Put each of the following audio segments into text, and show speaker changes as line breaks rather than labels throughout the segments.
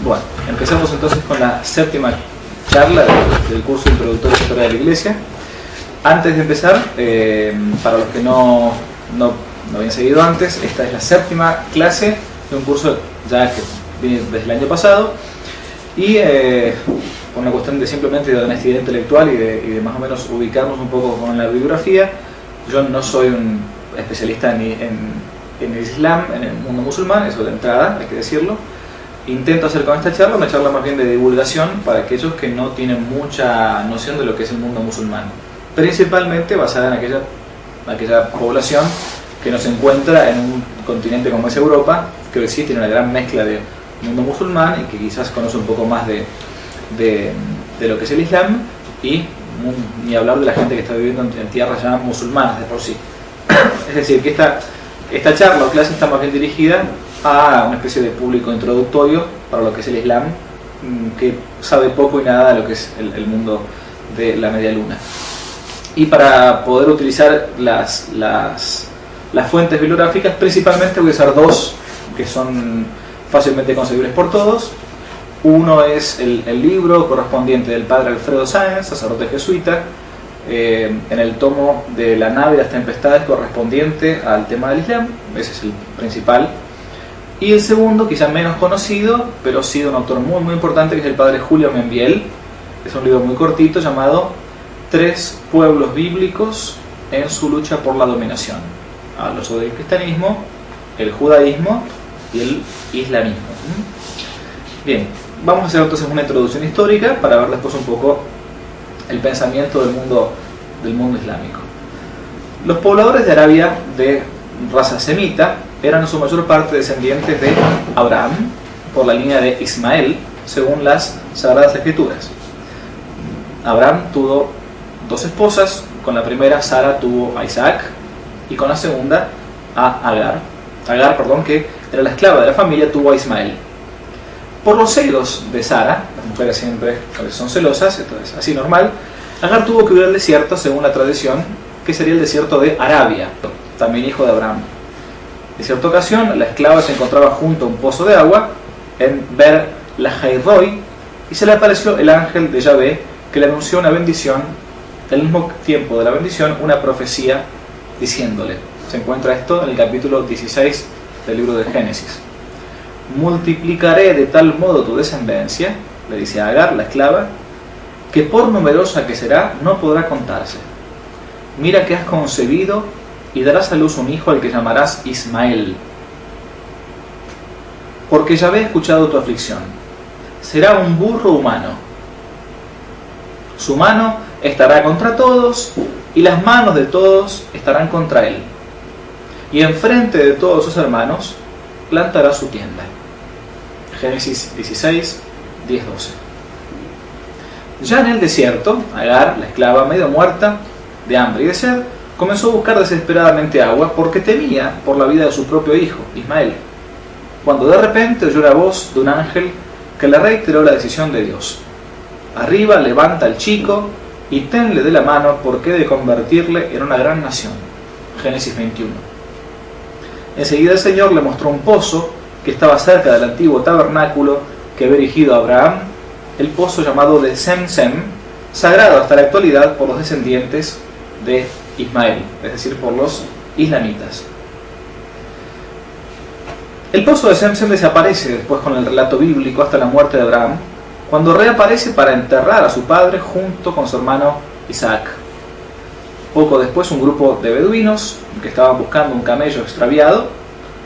Bueno, empecemos entonces con la séptima charla del curso introductorio a la historia de la Iglesia. Antes de empezar, para los que no habían seguido antes, esta es la séptima clase de un curso ya que viene desde el año pasado, y por una cuestión de simplemente de honestidad intelectual y de más o menos ubicarnos un poco con la bibliografía. Yo no soy un especialista en el Islam, en el mundo musulmán, eso de entrada, hay que decirlo. Intento hacer con esta charla una charla más bien de divulgación para aquellos que no tienen mucha noción de lo que es el mundo musulmán, principalmente basada en aquella población que no se encuentra en un continente como es Europa, que sí tiene una gran mezcla de mundo musulmán y que quizás conoce un poco más de lo que es el Islam, y ni hablar de la gente que está viviendo en tierras ya musulmanas de por sí. Es decir, que esta charla o clase está más bien dirigida a una especie de público introductorio para lo que es el Islam, que sabe poco y nada de lo que es el mundo de la media luna. Y para poder utilizar las fuentes bibliográficas, principalmente voy a usar dos que son fácilmente conseguibles por todos. Uno es el libro correspondiente del padre Alfredo Sáenz, sacerdote jesuita, en el tomo de La nave y las tempestades, correspondiente al tema del Islam. Ese es el principal. Y el segundo, quizá menos conocido, pero sí de un autor muy muy importante, que es el padre Julio Membiel. Es un libro muy cortito llamado Tres pueblos bíblicos en su lucha por la dominación. Habla sobre el cristianismo, el judaísmo y el islamismo. Bien, vamos a hacer entonces una introducción histórica para ver después un poco el pensamiento del mundo islámico. Los pobladores de Arabia de raza semita eran en su mayor parte descendientes de Abraham por la línea de Ismael, según las Sagradas Escrituras. Abraham tuvo dos esposas. Con la primera, Sara, tuvo a Isaac, y con la segunda, a Agar, que era la esclava de la familia, tuvo a Ismael. Por los celos de Sara, las mujeres siempre son celosas, entonces así normal, Agar tuvo que huir al desierto, según la tradición, que sería el desierto de Arabia, también hijo de Abraham. En cierta ocasión, la esclava se encontraba junto a un pozo de agua en Ber Lahairoi, y se le apareció el ángel de Yahvé, que le anunció una bendición, al mismo tiempo de la bendición, una profecía, diciéndole, se encuentra esto en el capítulo 16 del libro de Génesis: multiplicaré de tal modo tu descendencia, le dice a Agar, la esclava, que por numerosa que será, no podrá contarse. Mira que has concebido y darás a luz un hijo al que llamarás Ismael. Porque Yahvé ha escuchado tu aflicción. Será un burro humano. Su mano estará contra todos, y las manos de todos estarán contra él. Y enfrente de todos sus hermanos plantará su tienda. Génesis 16, 10-12. Ya en el desierto, Agar, la esclava medio muerta, de hambre y de sed, comenzó a buscar desesperadamente agua porque temía por la vida de su propio hijo, Ismael, cuando de repente oyó la voz de un ángel que le reiteró la decisión de Dios: arriba, levanta al chico y tenle de la mano, porque he de convertirle en una gran nación. Génesis 21. Enseguida el Señor le mostró un pozo que estaba cerca del antiguo tabernáculo que había erigido Abraham, el pozo llamado de Sem-Sem, sagrado hasta la actualidad por los descendientes de Ismael, es decir, por los islamitas. El pozo de Sem-Sem desaparece después con el relato bíblico hasta la muerte de Abraham, cuando reaparece para enterrar a su padre junto con su hermano Isaac. Poco después, un grupo de beduinos que estaban buscando un camello extraviado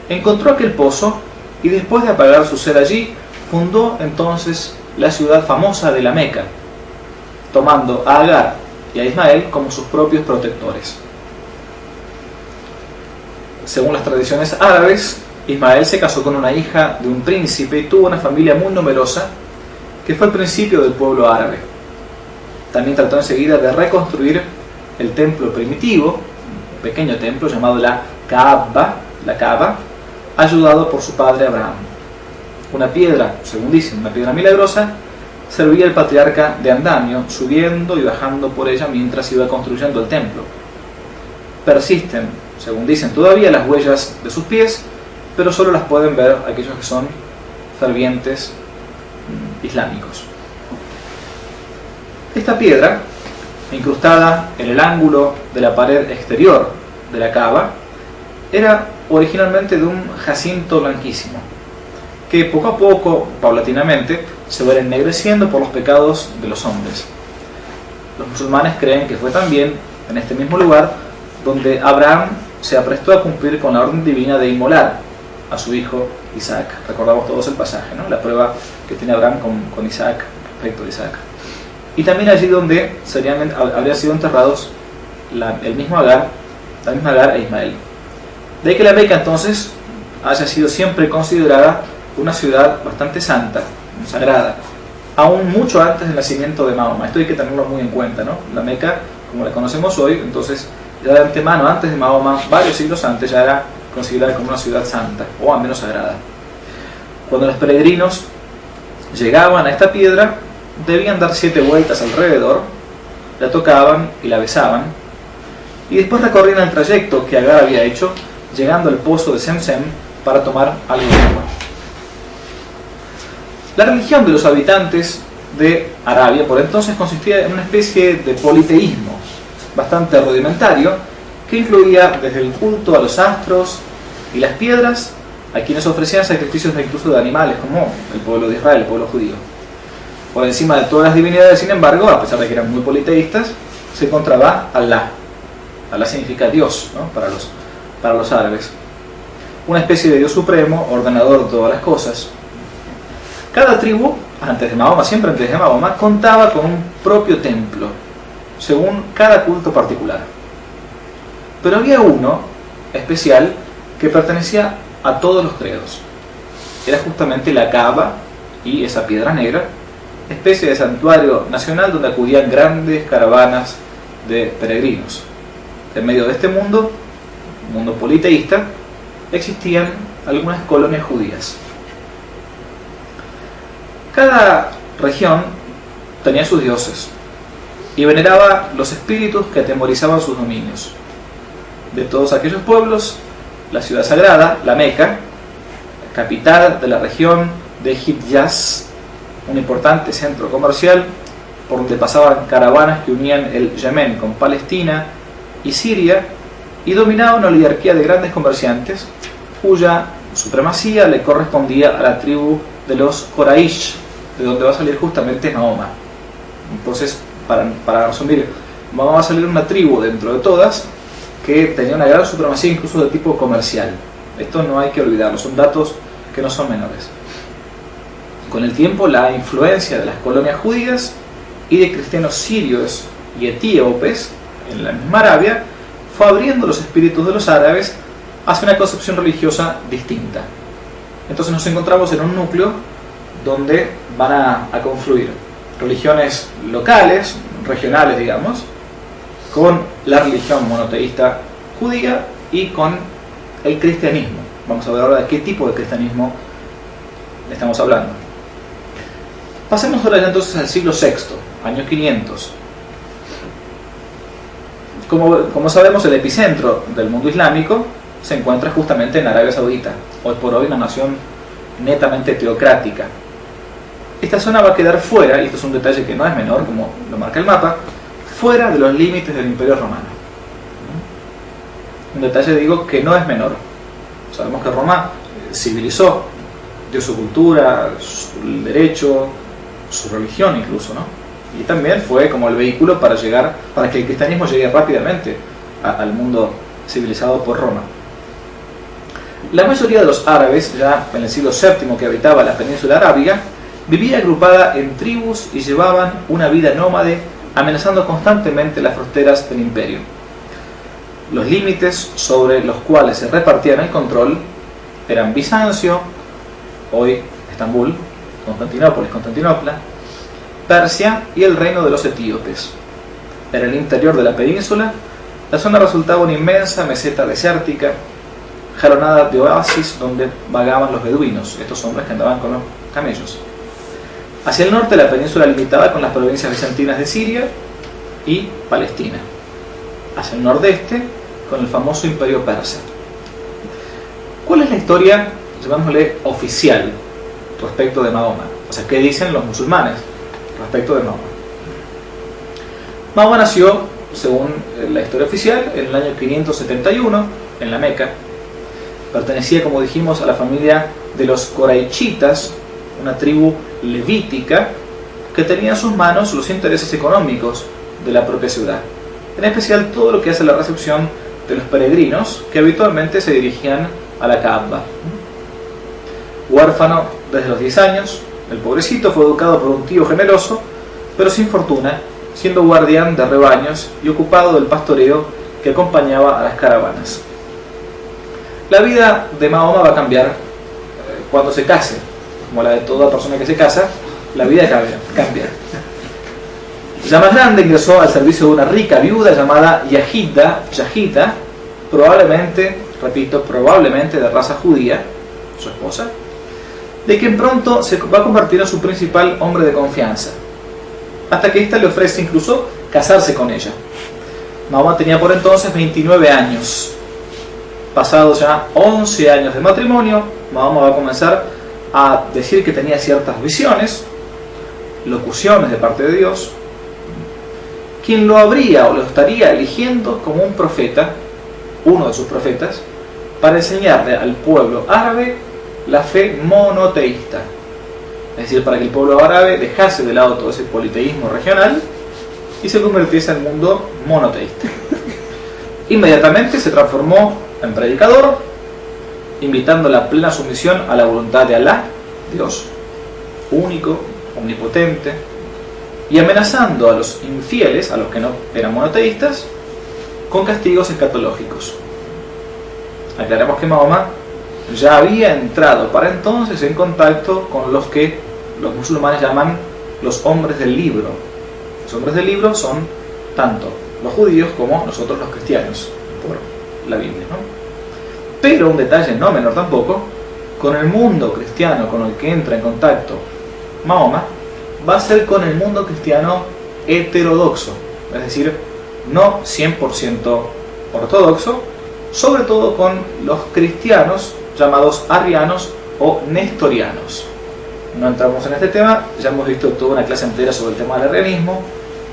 encontró aquel pozo, y después de apagar su sed allí, fundó entonces la ciudad famosa de la Meca, tomando a Agar y a Ismael como sus propios protectores. Según las tradiciones árabes, Ismael se casó con una hija de un príncipe y tuvo una familia muy numerosa, que fue el principio del pueblo árabe. También trató enseguida de reconstruir el templo primitivo, un pequeño templo llamado la Kaaba, ayudado por su padre Abraham. Una piedra, según dicen, una piedra milagrosa, servía el patriarca de andamio, subiendo y bajando por ella mientras iba construyendo el templo. Persisten, según dicen todavía, las huellas de sus pies, pero solo las pueden ver aquellos que son fervientes islámicos. Esta piedra, incrustada en el ángulo de la pared exterior de la Kaaba, era originalmente de un jacinto blanquísimo, que poco a poco, paulatinamente, se va ennegreciendo por los pecados de los hombres. Los musulmanes creen que fue también en este mismo lugar donde Abraham se aprestó a cumplir con la orden divina de inmolar a su hijo Isaac. Recordamos todos el pasaje, ¿no? La prueba que tiene Abraham con Isaac respecto de Isaac. Y también allí donde habrían sido enterrados la misma Agar e Ismael. De ahí que la Meca entonces haya sido siempre considerada una ciudad bastante santa, sagrada, aún mucho antes del nacimiento de Mahoma. Esto hay que tenerlo muy en cuenta, ¿no? La Meca, como la conocemos hoy, entonces ya de antemano, antes de Mahoma, varios siglos antes, ya era considerada como una ciudad santa, o al menos sagrada. Cuando los peregrinos llegaban a esta piedra, debían dar 7 vueltas alrededor, la tocaban y la besaban, y después recorrían el trayecto que Agar había hecho, llegando al pozo de Zemzem para tomar algo de agua. La religión de los habitantes de Arabia por entonces consistía en una especie de politeísmo bastante rudimentario que incluía desde el culto a los astros y las piedras, a quienes ofrecían sacrificios incluso de animales, como el pueblo de Israel, el pueblo judío. Por encima de todas las divinidades, sin embargo, a pesar de que eran muy politeístas, se encontraba Alá. Alá significa Dios, ¿no? para los árabes. Una especie de Dios supremo, ordenador de todas las cosas. Cada tribu, siempre antes de Mahoma, contaba con un propio templo, según cada culto particular. Pero había uno especial que pertenecía a todos los credos. Era justamente la Kaaba y esa piedra negra, especie de santuario nacional donde acudían grandes caravanas de peregrinos. En medio de este mundo politeísta, existían algunas colonias judías. Cada región tenía sus dioses y veneraba los espíritus que atemorizaban sus dominios. De todos aquellos pueblos, la ciudad sagrada, la Meca, capital de la región de Hijaz, un importante centro comercial por donde pasaban caravanas que unían el Yemen con Palestina y Siria, y dominaba una oligarquía de grandes comerciantes cuya supremacía le correspondía a la tribu de los Quraysh, de donde va a salir justamente Mahoma. Entonces, para resumir, Mahoma va a salir una tribu dentro de todas que tenía una gran supremacía incluso de tipo comercial. Esto no hay que olvidarlo, son datos que no son menores. Con el tiempo, la influencia de las colonias judías y de cristianos sirios y etíopes en la misma Arabia fue abriendo los espíritus de los árabes hacia una concepción religiosa distinta. Entonces nos encontramos en un núcleo donde van a confluir religiones locales, regionales digamos, con la religión monoteísta judía y con el cristianismo. Vamos a ver ahora de qué tipo de cristianismo estamos hablando. Pasemos ahora ya entonces al siglo VI, año 500. Como sabemos, el epicentro del mundo islámico se encuentra justamente en Arabia Saudita, hoy por hoy una nación netamente teocrática. Esta zona va a quedar fuera, y esto es un detalle que no es menor, como lo marca el mapa, fuera de los límites del Imperio Romano. Un detalle, digo, que no es menor. Sabemos que Roma civilizó, dio su cultura, su derecho, su religión incluso, ¿no? Y también fue como el vehículo para que el cristianismo llegue rápidamente al mundo civilizado por Roma. La mayoría de los árabes, ya en el siglo VII que habitaba la península arábiga, vivía agrupada en tribus y llevaban una vida nómade, amenazando constantemente las fronteras del imperio. Los límites sobre los cuales se repartían el control eran Bizancio, hoy Estambul, Constantinopla, Persia y el reino de los etíopes. En el interior de la península, la zona resultaba una inmensa meseta desértica, jalonada de oasis donde vagaban los beduinos, estos hombres que andaban con los camellos. Hacia el norte la península limitaba con las provincias bizantinas de Siria y Palestina. Hacia el nordeste con el famoso imperio persa. ¿Cuál es la historia, llamémosle, oficial respecto de Mahoma? O sea, ¿qué dicen los musulmanes respecto de Mahoma? Mahoma nació, según la historia oficial, en el año 571 en la Meca. Pertenecía, como dijimos, a la familia de los Coraichitas, una tribu levítica que tenía en sus manos los intereses económicos de la propia ciudad, en especial todo lo que hace la recepción de los peregrinos que habitualmente se dirigían a la Kaaba. Huérfano desde los 10 años, el pobrecito fue educado por un tío generoso, pero sin fortuna, siendo guardián de rebaños y ocupado del pastoreo que acompañaba a las caravanas. La vida de Mahoma va a cambiar cuando se case. Como la de toda persona que se casa, la vida cambia. Ya más grande ingresó al servicio de una rica viuda llamada Yahida, probablemente de raza judía, su esposa, de quien pronto se va a convertir en su principal hombre de confianza, hasta que ésta le ofrece incluso casarse con ella. Mahoma tenía por entonces 29 años. Pasados ya 11 años de matrimonio, Mahoma va a comenzar a decir que tenía ciertas visiones, locuciones de parte de Dios, quien lo habría o lo estaría eligiendo como un profeta, uno de sus profetas, para enseñarle al pueblo árabe la fe monoteísta. Es decir, para que el pueblo árabe dejase de lado todo ese politeísmo regional y se convirtiese en el mundo monoteísta. Inmediatamente se transformó en predicador, invitando a la plena sumisión a la voluntad de Alá, Dios, único, omnipotente, y amenazando a los infieles, a los que no eran monoteístas, con castigos escatológicos. Aclaremos que Mahoma ya había entrado para entonces en contacto con los que los musulmanes llaman los hombres del libro. Los hombres del libro son tanto los judíos como nosotros los cristianos, por la Biblia, ¿no? Pero un detalle no menor tampoco, con el mundo cristiano con el que entra en contacto Mahoma, va a ser con el mundo cristiano heterodoxo, es decir, no 100% ortodoxo, sobre todo con los cristianos llamados arrianos o nestorianos. No entramos en este tema, ya hemos visto toda una clase entera sobre el tema del arrianismo,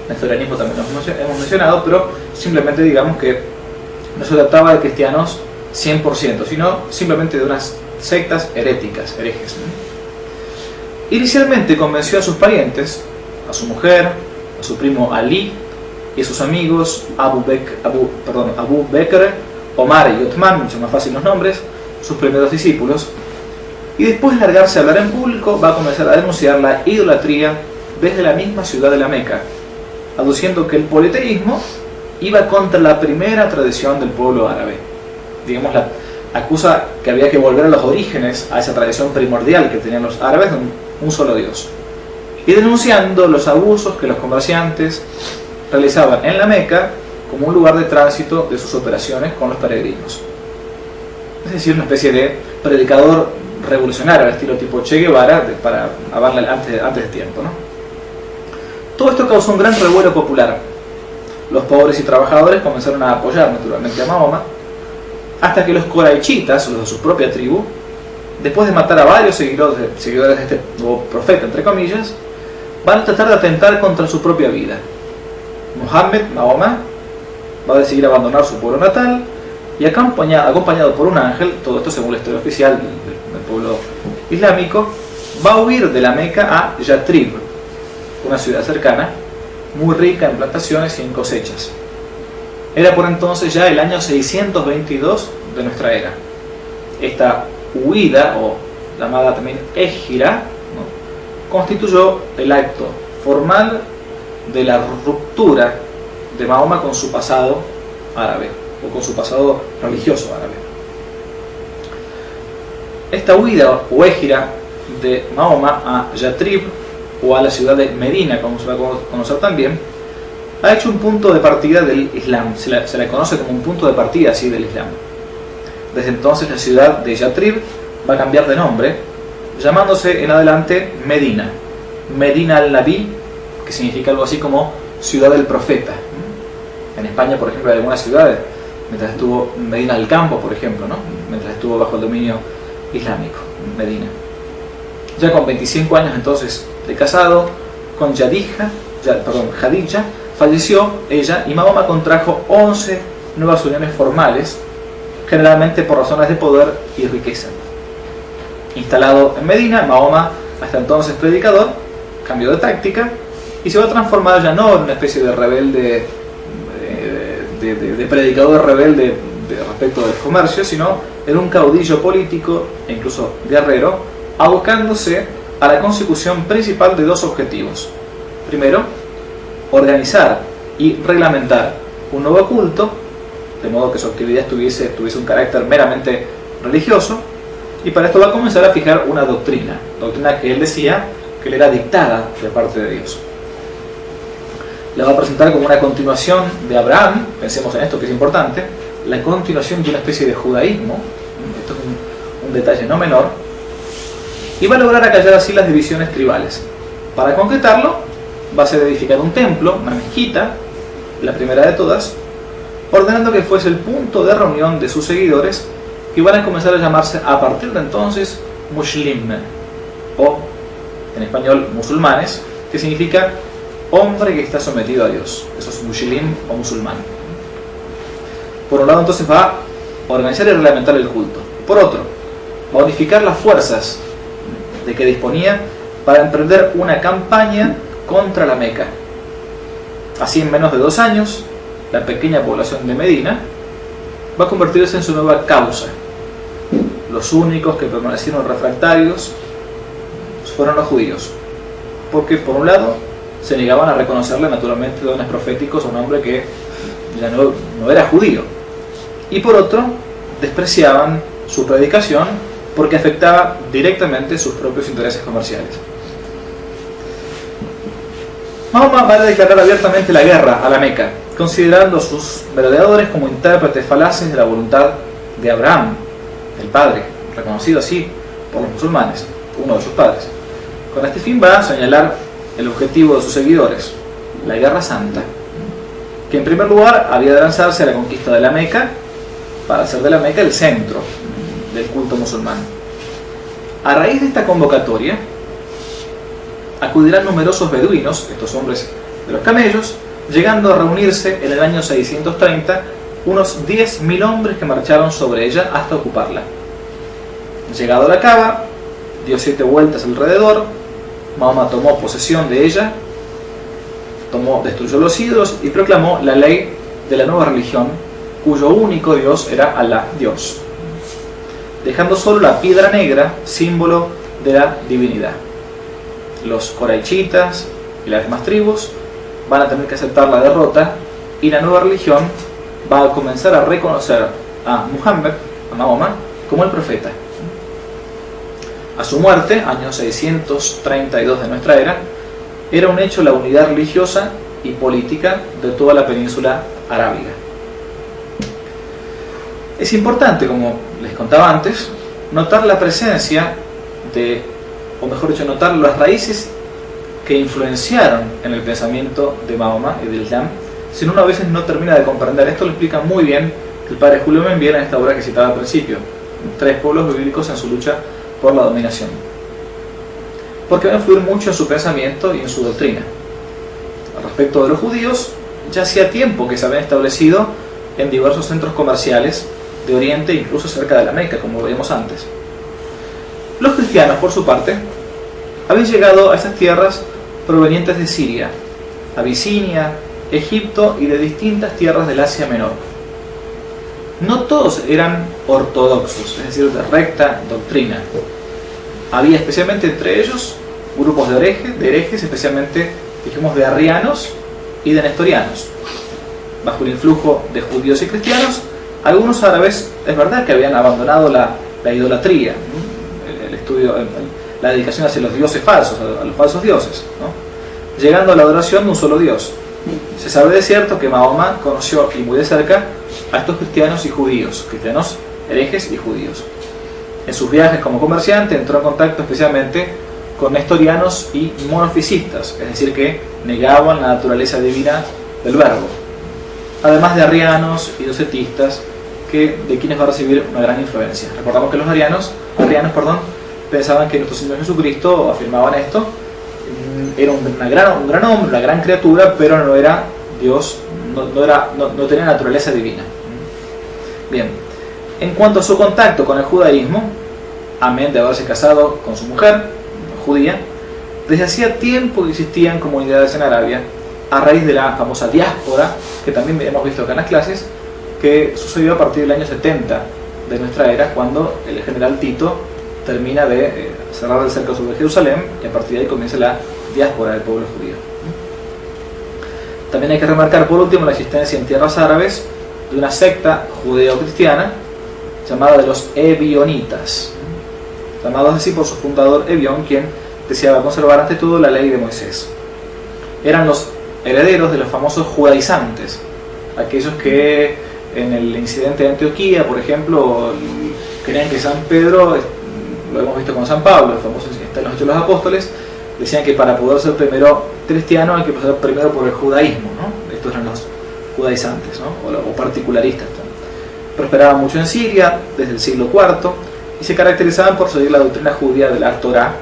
nestorianismo también lo hemos mencionado, pero simplemente digamos que no se trataba de cristianos 100%, sino simplemente de unas sectas heréticas, herejes. Inicialmente convenció a sus parientes, a su mujer, a su primo Ali y a sus amigos Abu Bekr, Omar y Uthman, mucho más fácil los nombres, sus primeros discípulos, y después de largarse a hablar en público va a comenzar a denunciar la idolatría desde la misma ciudad de la Meca, aduciendo que el politeísmo iba contra la primera tradición del pueblo árabe. Digamos, la acusa que había que volver a los orígenes, a esa tradición primordial que tenían los árabes de un solo Dios, y denunciando los abusos que los comerciantes realizaban en la Meca como un lugar de tránsito de sus operaciones con los peregrinos. Es decir, una especie de predicador revolucionario, al estilo tipo Che Guevara, para hablarle antes de tiempo, ¿no? Todo esto causó un gran revuelo popular. Los pobres y trabajadores comenzaron a apoyar naturalmente a Mahoma, hasta que los coraichitas, los de su propia tribu, después de matar a varios seguidores de este nuevo profeta, entre comillas, van a tratar de atentar contra su propia vida. Mahoma, va a decidir abandonar su pueblo natal y acompañado por un ángel, todo esto según la historia oficial del pueblo islámico, va a huir de la Meca a Yatrib, una ciudad cercana, muy rica en plantaciones y en cosechas. Era por entonces ya el año 622 de nuestra era. Esta huida, o llamada también égira, ¿no?, constituyó el acto formal de la ruptura de Mahoma con su pasado árabe, o con su pasado religioso árabe. Esta huida o égira de Mahoma a Yatrib o a la ciudad de Medina, como se va a conocer también, ha hecho un punto de partida del Islam. Se la conoce como un punto de partida así del Islam. Desde entonces la ciudad de Yatrib va a cambiar de nombre, llamándose en adelante Medina. Medina al-Nabi, que significa algo así como ciudad del profeta. En España, por ejemplo, hay algunas ciudades, mientras estuvo Medina del Campo, por ejemplo, ¿no? Mientras estuvo bajo el dominio islámico, Medina. Ya con 25 años entonces de casado, con Jadija, falleció ella y Mahoma contrajo 11 nuevas uniones formales, generalmente por razones de poder y riqueza. Instalado en Medina, Mahoma, hasta entonces predicador, cambió de táctica y se va a transformar ya no en una especie de rebelde, de predicador rebelde respecto del comercio, sino en un caudillo político e incluso guerrero, abocándose a la consecución principal de dos objetivos. Primero, organizar y reglamentar un nuevo culto, de modo que su actividad tuviese un carácter meramente religioso, y para esto va a comenzar a fijar una doctrina que él decía que le era dictada de parte de Dios. La va a presentar como una continuación de Abraham, pensemos en esto que es importante, la continuación de una especie de judaísmo, esto es un detalle no menor, y va a lograr acallar así las divisiones tribales. Para concretarlo, va a ser edificar un templo, una mezquita, la primera de todas, ordenando que fuese el punto de reunión de sus seguidores, que van a comenzar a llamarse a partir de entonces Muslim, o en español musulmanes, que significa hombre que está sometido a Dios. Eso es Muslim o musulmán. Por un lado entonces va a organizar y reglamentar el culto. Por otro, va a unificar las fuerzas de que disponía para emprender una campaña contra la Meca. Así, en menos de 2 años, la pequeña población de Medina va a convertirse en su nueva causa. Los únicos que permanecieron refractarios fueron los judíos, porque por un lado se negaban a reconocerle naturalmente dones proféticos a un hombre que ya no era judío, y por otro despreciaban su predicación porque afectaba directamente sus propios intereses comerciales. Mahoma va a declarar abiertamente la guerra a la Meca, considerando a sus merodeadores como intérpretes falaces de la voluntad de Abraham, el padre, reconocido así por los musulmanes, uno de sus padres. Con este fin va a señalar el objetivo de sus seguidores, la Guerra Santa, que en primer lugar había de lanzarse a la conquista de la Meca, para hacer de la Meca el centro del culto musulmán. A raíz de esta convocatoria, acudirán numerosos beduinos, estos hombres de los camellos, llegando a reunirse en el año 630 unos 10.000 hombres que marcharon sobre ella hasta ocuparla. Llegado a la Kaaba, dio 7 vueltas alrededor. Mahoma tomó posesión de ella, destruyó los ídolos y proclamó la ley de la nueva religión, cuyo único Dios era Alá, Dios, dejando solo la piedra negra, símbolo de la divinidad. Los coraichitas y las demás tribus van a tener que aceptar la derrota, y la nueva religión va a comenzar a reconocer a Muhammad, a Mahoma, como el profeta. A su muerte, año 632 de nuestra era, era un hecho la unidad religiosa y política de toda la península arábiga. Es importante, como les contaba antes, notar la presencia o mejor dicho, notar las raíces que influenciaron en el pensamiento de Mahoma y del Islam, si uno a veces no termina de comprender. Esto lo explica muy bien el padre Julio Membiera en esta obra que citaba al principio, 3 pueblos bíblicos en su lucha por la dominación, porque va a influir mucho en su pensamiento y en su doctrina. Respecto de los judíos, ya hacía tiempo que se habían establecido en diversos centros comerciales de Oriente, incluso cerca de la Meca, como lo vimos antes. Los cristianos, por su parte, habían llegado a estas tierras provenientes de Siria, Abisinia, Egipto y de distintas tierras del Asia Menor. No todos eran ortodoxos, es decir, de recta doctrina. Había especialmente entre ellos grupos de herejes, especialmente, dijimos, de arrianos y de nestorianos. Bajo el influjo de judíos y cristianos, algunos árabes, es verdad que habían abandonado la idolatría, la dedicación hacia los dioses falsos, a los falsos dioses, ¿no? Llegando a la adoración de un solo Dios. Se sabe de cierto que Mahoma conoció y muy de cerca a estos cristianos y judíos, cristianos herejes y judíos. En sus viajes como comerciante entró en contacto especialmente con nestorianos y monofisistas, es decir, que negaban la naturaleza divina del verbo, además de arrianos y docetistas, de quienes va a recibir una gran influencia. Recordamos que los arrianos pensaban que nuestro Señor Jesucristo, afirmaban esto, era un gran hombre, una gran criatura, pero no era Dios, no tenía naturaleza divina. Bien, en cuanto a su contacto con el judaísmo, amén de haberse casado con su mujer judía, desde hacía tiempo que existían comunidades en Arabia, a raíz de la famosa diáspora, que también hemos visto acá en las clases, que sucedió a partir del año 70 de nuestra era, cuando el general Tito termina de cerrar el cerco sobre Jerusalén, y a partir de ahí comienza la diáspora del pueblo judío. También hay que remarcar por último la existencia en tierras árabes de una secta judeo-cristiana llamada de los Ebionitas, llamados así por su fundador Ebión, quien deseaba conservar ante todo la ley de Moisés. Eran los herederos de los famosos judaizantes, aquellos que en el incidente de Antioquía, por ejemplo, creían que San Pedro, lo hemos visto con San Pablo, el famoso está en los Hechos de los Apóstoles, decían que para poder ser primero cristiano hay que pasar primero por el judaísmo, ¿no? Estos eran los judaizantes, ¿no? o particularistas. Prosperaban mucho en Siria desde el siglo IV y se caracterizaban por seguir la doctrina judía de la Torá,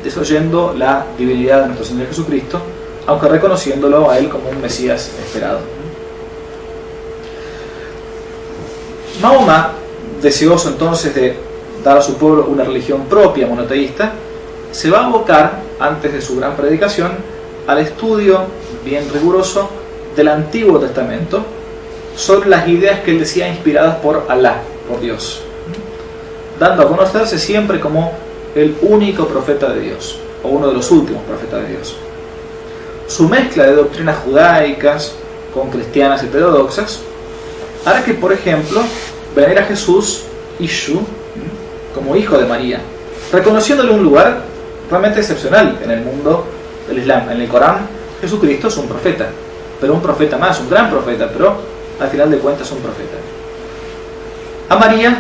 desoyendo la divinidad de nuestro Señor Jesucristo, aunque reconociéndolo a él como un Mesías esperado. Mahoma, deseoso entonces de dar a su pueblo una religión propia monoteísta, se va a abocar, antes de su gran predicación, al estudio bien riguroso del Antiguo Testamento sobre las ideas que él decía inspiradas por Alá, por Dios, dando a conocerse siempre como el único profeta de Dios, o uno de los últimos profetas de Dios. Su mezcla de doctrinas judaicas con cristianas heterodoxas hará que, por ejemplo, venera a Jesús, Ishu, como hijo de María, reconociéndole un lugar realmente excepcional en el mundo del Islam. En el Corán, Jesucristo es un profeta, pero un profeta más, un gran profeta, pero al final de cuentas es un profeta. A María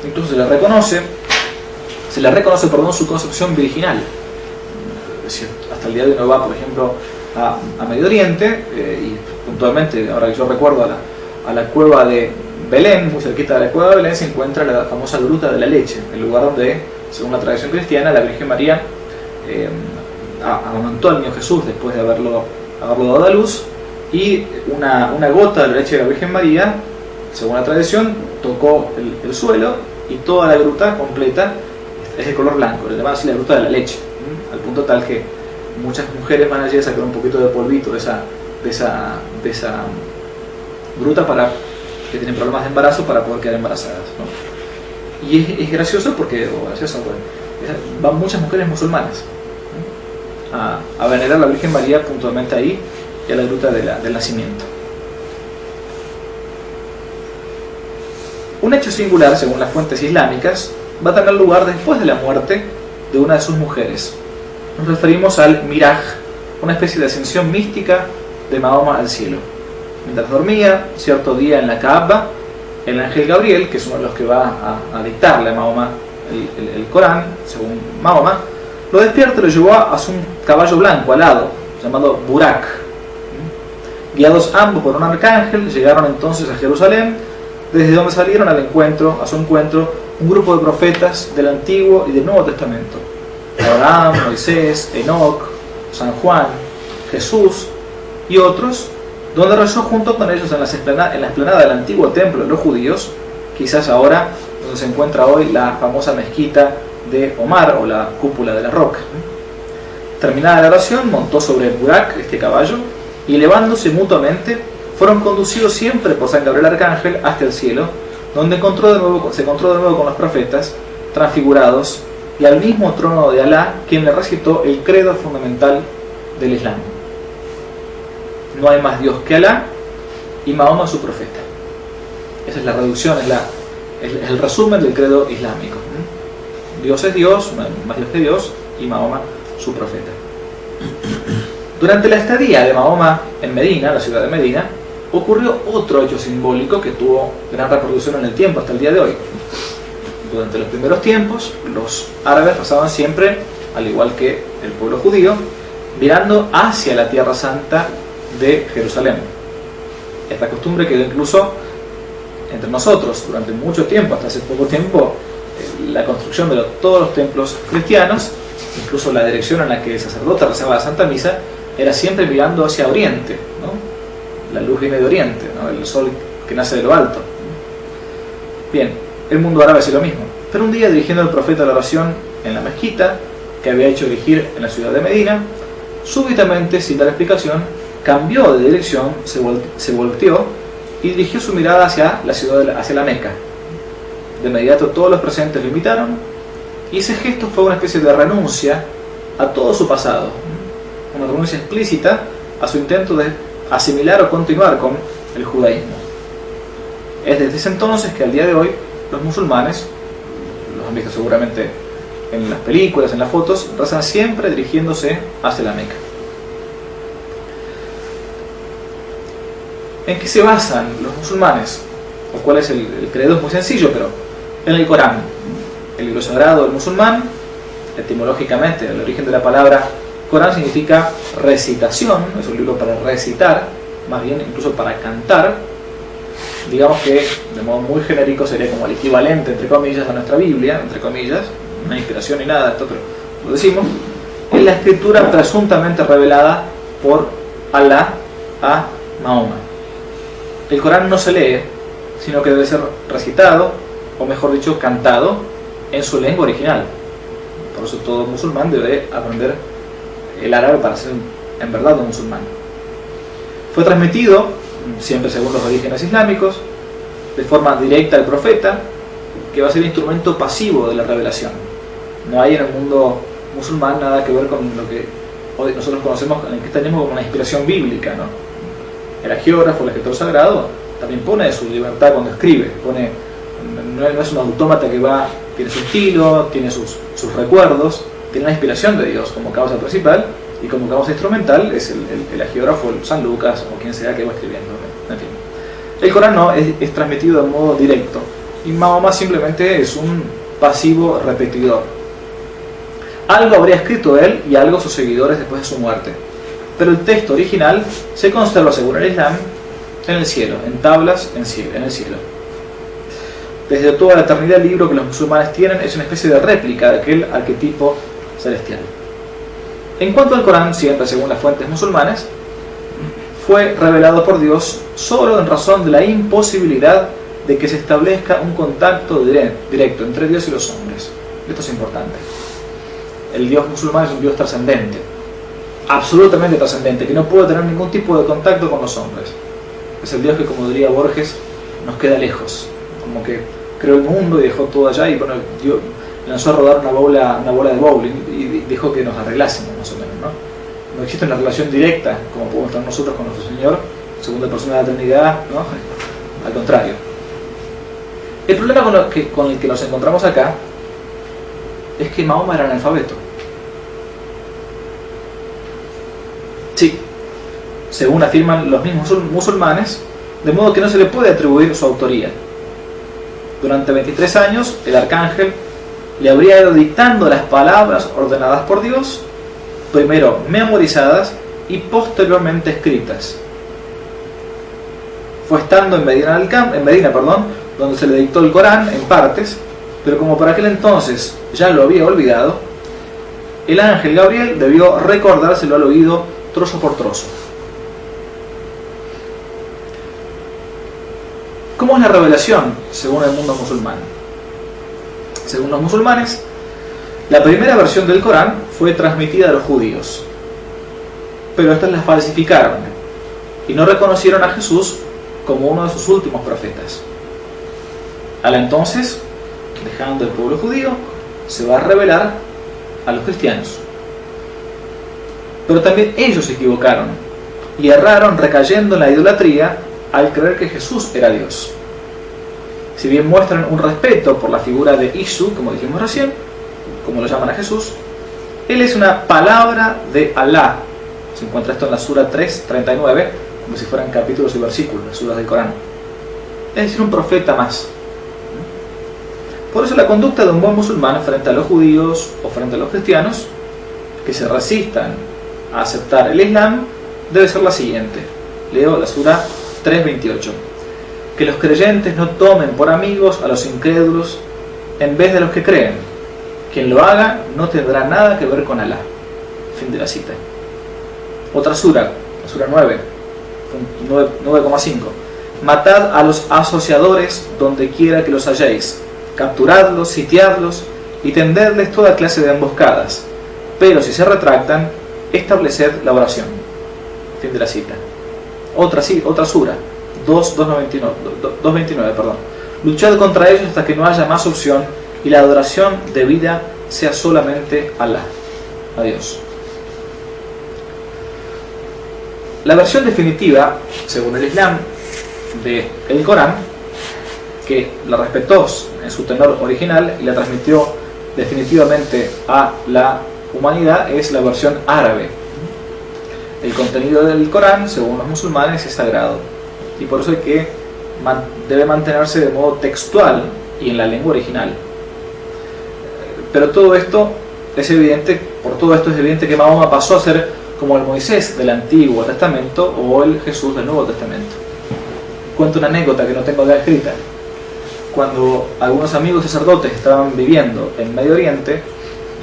incluso se le reconoce su concepción virginal. Es decir, hasta el día de hoy uno va, por ejemplo, a Medio Oriente, y puntualmente, ahora que yo recuerdo, a la cueva de Belén, muy cerquita de la cueva de Belén, se encuentra la famosa Gruta de la Leche, el lugar donde, según la tradición cristiana, la Virgen María amamantó al niño Jesús después de haberlo dado a luz, y una gota de la leche de la Virgen María, según la tradición, tocó el suelo, y toda la gruta completa es de color blanco, le llaman así la Gruta de la Leche, al punto tal que muchas mujeres van allí a sacar un poquito de polvito de esa gruta que tienen problemas de embarazo para poder quedar embarazadas, ¿no? Y es gracioso porque, van muchas mujeres musulmanas a venerar a la Virgen María puntualmente ahí y a la gruta del nacimiento. Un hecho singular, según las fuentes islámicas, va a tener lugar después de la muerte de una de sus mujeres. Nos referimos al Miraj, una especie de ascensión mística de Mahoma al cielo. Mientras dormía, cierto día en la Kaaba, el ángel Gabriel, que es uno de los que va a dictarle a Mahoma el Corán, según Mahoma, lo despierta y lo llevó a un caballo blanco alado, llamado Burak. Guiados ambos por un arcángel, llegaron entonces a Jerusalén, desde donde salieron a su encuentro, un grupo de profetas del Antiguo y del Nuevo Testamento: Abraham, Moisés, Enoc, San Juan, Jesús y otros, donde rezó junto con ellos en la explanada del antiguo templo de los judíos, quizás ahora donde se encuentra hoy la famosa mezquita de Omar, o la cúpula de la roca. Terminada la oración, montó sobre el Burak, este caballo, y elevándose mutuamente, fueron conducidos siempre por San Gabriel Arcángel hasta el cielo, donde se encontró de nuevo con los profetas transfigurados y al mismo trono de Alá, quien le recitó el credo fundamental del Islam: no hay más Dios que Alá, y Mahoma su profeta. Esa es la reducción, es el resumen del credo islámico. Dios es Dios, no hay más Dios que Dios, y Mahoma su profeta. Durante la estadía de Mahoma en Medina, la ciudad de Medina, ocurrió otro hecho simbólico que tuvo gran repercusión en el tiempo hasta el día de hoy. Durante los primeros tiempos, los árabes pasaban siempre, al igual que el pueblo judío, mirando hacia la Tierra Santa de Jerusalén. Esta costumbre quedó incluso entre nosotros durante mucho tiempo, hasta hace poco tiempo. La construcción de todos los templos cristianos, incluso la dirección en la que el sacerdote rezaba la Santa Misa, era siempre mirando hacia Oriente, ¿no? La luz viene de Oriente, ¿no? El sol que nace de lo alto. Bien, el mundo árabe hace lo mismo. Pero un día, dirigiendo el profeta la oración en la mezquita que había hecho erigir en la ciudad de Medina, súbitamente, sin dar explicación, cambió de dirección, se volteó y dirigió su mirada hacia la ciudad, hacia la Meca. De inmediato todos los presentes lo imitaron, y ese gesto fue una especie de renuncia a todo su pasado, una renuncia explícita a su intento de asimilar o continuar con el judaísmo. Es desde ese entonces que al día de hoy los musulmanes, los han visto seguramente en las películas, en las fotos, rezan siempre dirigiéndose hacia la Meca. ¿En qué se basan los musulmanes? ¿O cuál es el credo? Es muy sencillo, pero en el Corán, el libro sagrado del musulmán. Etimológicamente, el origen de la palabra Corán significa recitación, es un libro para recitar, más bien incluso para cantar. Digamos que de modo muy genérico sería como el equivalente, entre comillas, a nuestra Biblia, entre comillas, no hay inspiración ni nada de esto, pero lo decimos. Es la escritura presuntamente revelada por Alá a Mahoma. El Corán no se lee, sino que debe ser recitado, o mejor dicho, cantado en su lengua original. Por eso todo musulmán debe aprender el árabe para ser en verdad un musulmán. Fue transmitido, siempre según los orígenes islámicos, de forma directa al profeta, que va a ser el instrumento pasivo de la revelación. No hay en el mundo musulmán nada que ver con lo que hoy nosotros conocemos en el cristianismo como una inspiración bíblica, ¿no? El hagiógrafo, el escritor sagrado, también pone su libertad cuando escribe, no es un autómata que tiene su estilo, tiene sus recuerdos, tiene la inspiración de Dios como causa principal, y como causa instrumental es el hagiógrafo, el San Lucas o quien sea que va escribiendo. En fin, el Corán no es transmitido de modo directo, y Mahoma simplemente es un pasivo repetidor. Algo habría escrito él y algo sus seguidores después de su muerte, pero el texto original se conserva, según el Islam, en el cielo, en tablas en el cielo. Desde toda la eternidad, el libro que los musulmanes tienen es una especie de réplica de aquel arquetipo celestial. En cuanto al Corán, siempre según las fuentes musulmanes, fue revelado por Dios solo en razón de la imposibilidad de que se establezca un contacto directo entre Dios y los hombres. Esto es importante. El Dios musulmán es un Dios trascendente, absolutamente trascendente, que no puede tener ningún tipo de contacto con los hombres. Es el Dios que, como diría Borges, nos queda lejos, como que creó el mundo y dejó todo allá, y bueno, Dios lanzó a rodar una bola de bowling y dejó que nos arreglásemos, más o menos, ¿no? No existe una relación directa como podemos estar nosotros con nuestro Señor, segunda persona de la Trinidad, ¿no? Al contrario. El problema con el que nos encontramos acá es que Mahoma era analfabeto. Sí, según afirman los mismos musulmanes, de modo que no se le puede atribuir su autoría. Durante 23 años, el arcángel le habría ido dictando las palabras ordenadas por Dios, primero memorizadas y posteriormente escritas. Fue estando en Medina, donde se le dictó el Corán en partes, pero como para aquel entonces ya lo había olvidado, el ángel Gabriel debió recordárselo al oído trozo por trozo. ¿Cómo es la revelación según el mundo musulmán? Según los musulmanes, la primera versión del Corán fue transmitida a los judíos, pero estas la falsificaron y no reconocieron a Jesús como uno de sus últimos profetas. Al entonces, dejando el pueblo judío, se va a revelar a los cristianos. Pero también ellos se equivocaron y erraron recayendo en la idolatría al creer que Jesús era Dios. Si bien muestran un respeto por la figura de Isu, como dijimos recién, como lo llaman a Jesús, Él es una palabra de Alá. Se encuentra esto en la Sura 3:39, como si fueran capítulos y versículos, las suras del Corán. Es decir, un profeta más. Por eso la conducta de un buen musulmán frente a los judíos o frente a los cristianos que se resistan a aceptar el Islam debe ser la siguiente. Leo la Sura 3:28. Que los creyentes no tomen por amigos a los incrédulos en vez de los que creen. Quien lo haga no tendrá nada que ver con Alá. Fin de la cita. Otra sura, la Sura 9:5. Matad a los asociadores donde quiera que los halléis. Capturadlos, sitiadlos y tendedles toda clase de emboscadas. Pero si se retractan, estableced la oración. Fin de la cita. Otra sura, 2:29. Luchad contra ellos hasta que no haya más opción y la adoración debida sea solamente Alá. Adiós. La versión definitiva, según el Islam, del Corán, que la respetó en su tenor original y la transmitió definitivamente a la humanidad, es la versión árabe. El contenido del Corán, según los musulmanes, es sagrado y por eso debe mantenerse de modo textual y en la lengua original. Pero todo esto es evidente, que Mahoma pasó a ser como el Moisés del Antiguo Testamento o el Jesús del Nuevo Testamento. Cuento una anécdota que no tengo acá escrita. Cuando algunos amigos sacerdotes estaban viviendo en Medio Oriente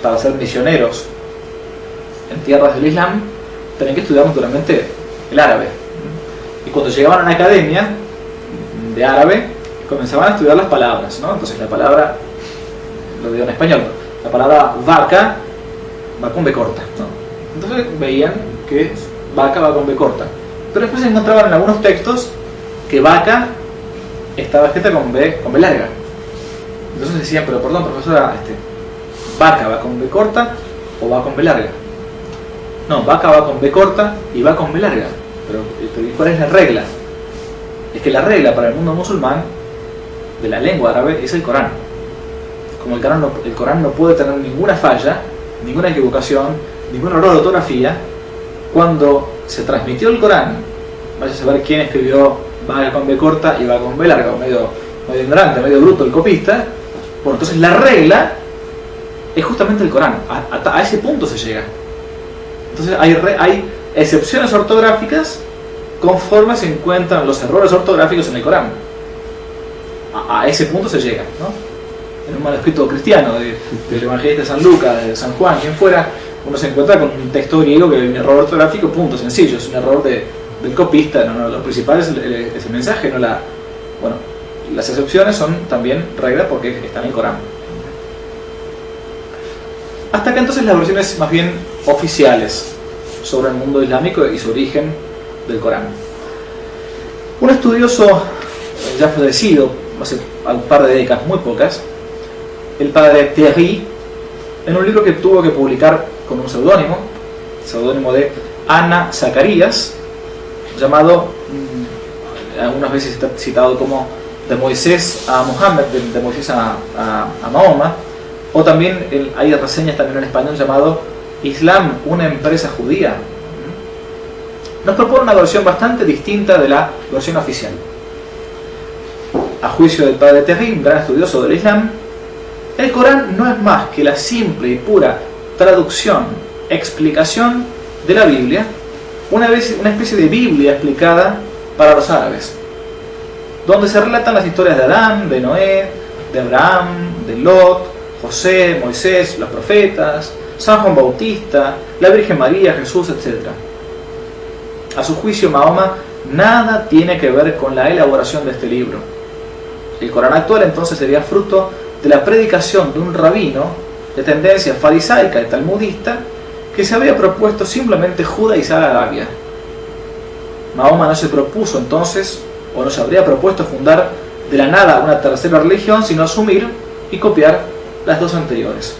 para ser misioneros en tierras del Islam, tenían que estudiar naturalmente el árabe. Y cuando llegaban a una academia de árabe, comenzaban a estudiar las palabras, ¿no? Entonces la palabra, lo digo en español, la palabra vaca va con B corta, ¿no? Entonces veían que vaca va con B corta. Pero después se encontraban en algunos textos que vaca estaba escrita con B larga. Entonces decían, pero perdón, profesora, ¿vaca va con B corta o va con B larga? No, vaca va con B corta y va con B larga. Pero ¿cuál es la regla? Es que la regla para el mundo musulmán de la lengua árabe es el Corán. Como el Corán no puede tener ninguna falla, ninguna equivocación, ningún error de ortografía, cuando se transmitió el Corán, vaya a saber quién escribió va con B corta y va con B larga, medio ignorante, medio bruto el copista. Bueno, entonces la regla es justamente el Corán. A ese punto se llega. Entonces hay excepciones ortográficas conforme se encuentran los errores ortográficos en el Corán. A ese punto se llega, ¿no? En un manuscrito cristiano del evangelista de San Lucas, de San Juan, quien fuera, uno se encuentra con un texto griego que hay un error ortográfico, punto, sencillo, es un error del copista, no, lo principal es el mensaje, no la... Bueno, las excepciones son también regla porque están en el Corán. Hasta acá entonces las versiones más bien oficiales sobre el mundo islámico y su origen del Corán. Un estudioso ya fallecido hace un par de décadas, muy pocas, el padre Thierry, en un libro que tuvo que publicar con un seudónimo de Ana Zacarías, llamado, algunas veces está citado como de Moisés a Mohammed, de Moisés a Mahoma, o también hay reseñas también en español llamado Islam, una empresa judía. Nos propone una versión bastante distinta de la versión oficial. A juicio del padre Thierry, un gran estudioso del Islam, el Corán no es más que la simple y pura traducción, explicación de la Biblia, una especie de Biblia explicada para los árabes, donde se relatan las historias de Adán, de Noé, de Abraham, de Lot, José, Moisés, los profetas, San Juan Bautista, la Virgen María, Jesús, etc. A su juicio, Mahoma nada tiene que ver con la elaboración de este libro. El Corán actual entonces sería fruto de la predicación de un rabino de tendencia farisaica y talmudista que se había propuesto simplemente judaizar a Arabia. Mahoma no se propuso entonces, o no se habría propuesto fundar de la nada una tercera religión, sino asumir y copiar las dos anteriores.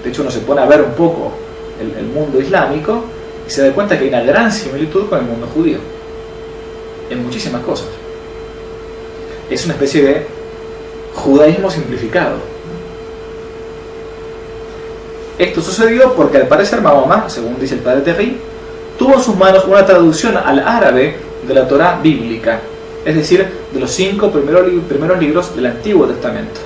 De hecho, uno se pone a ver un poco el mundo islámico y se da cuenta que hay una gran similitud con el mundo judío en muchísimas cosas. Es una especie de judaísmo simplificado. Esto sucedió porque al parecer Mahoma, según dice el padre Terry, tuvo en sus manos una traducción al árabe de la Torá bíblica, es decir, de los 5 primeros libros del Antiguo Testamento.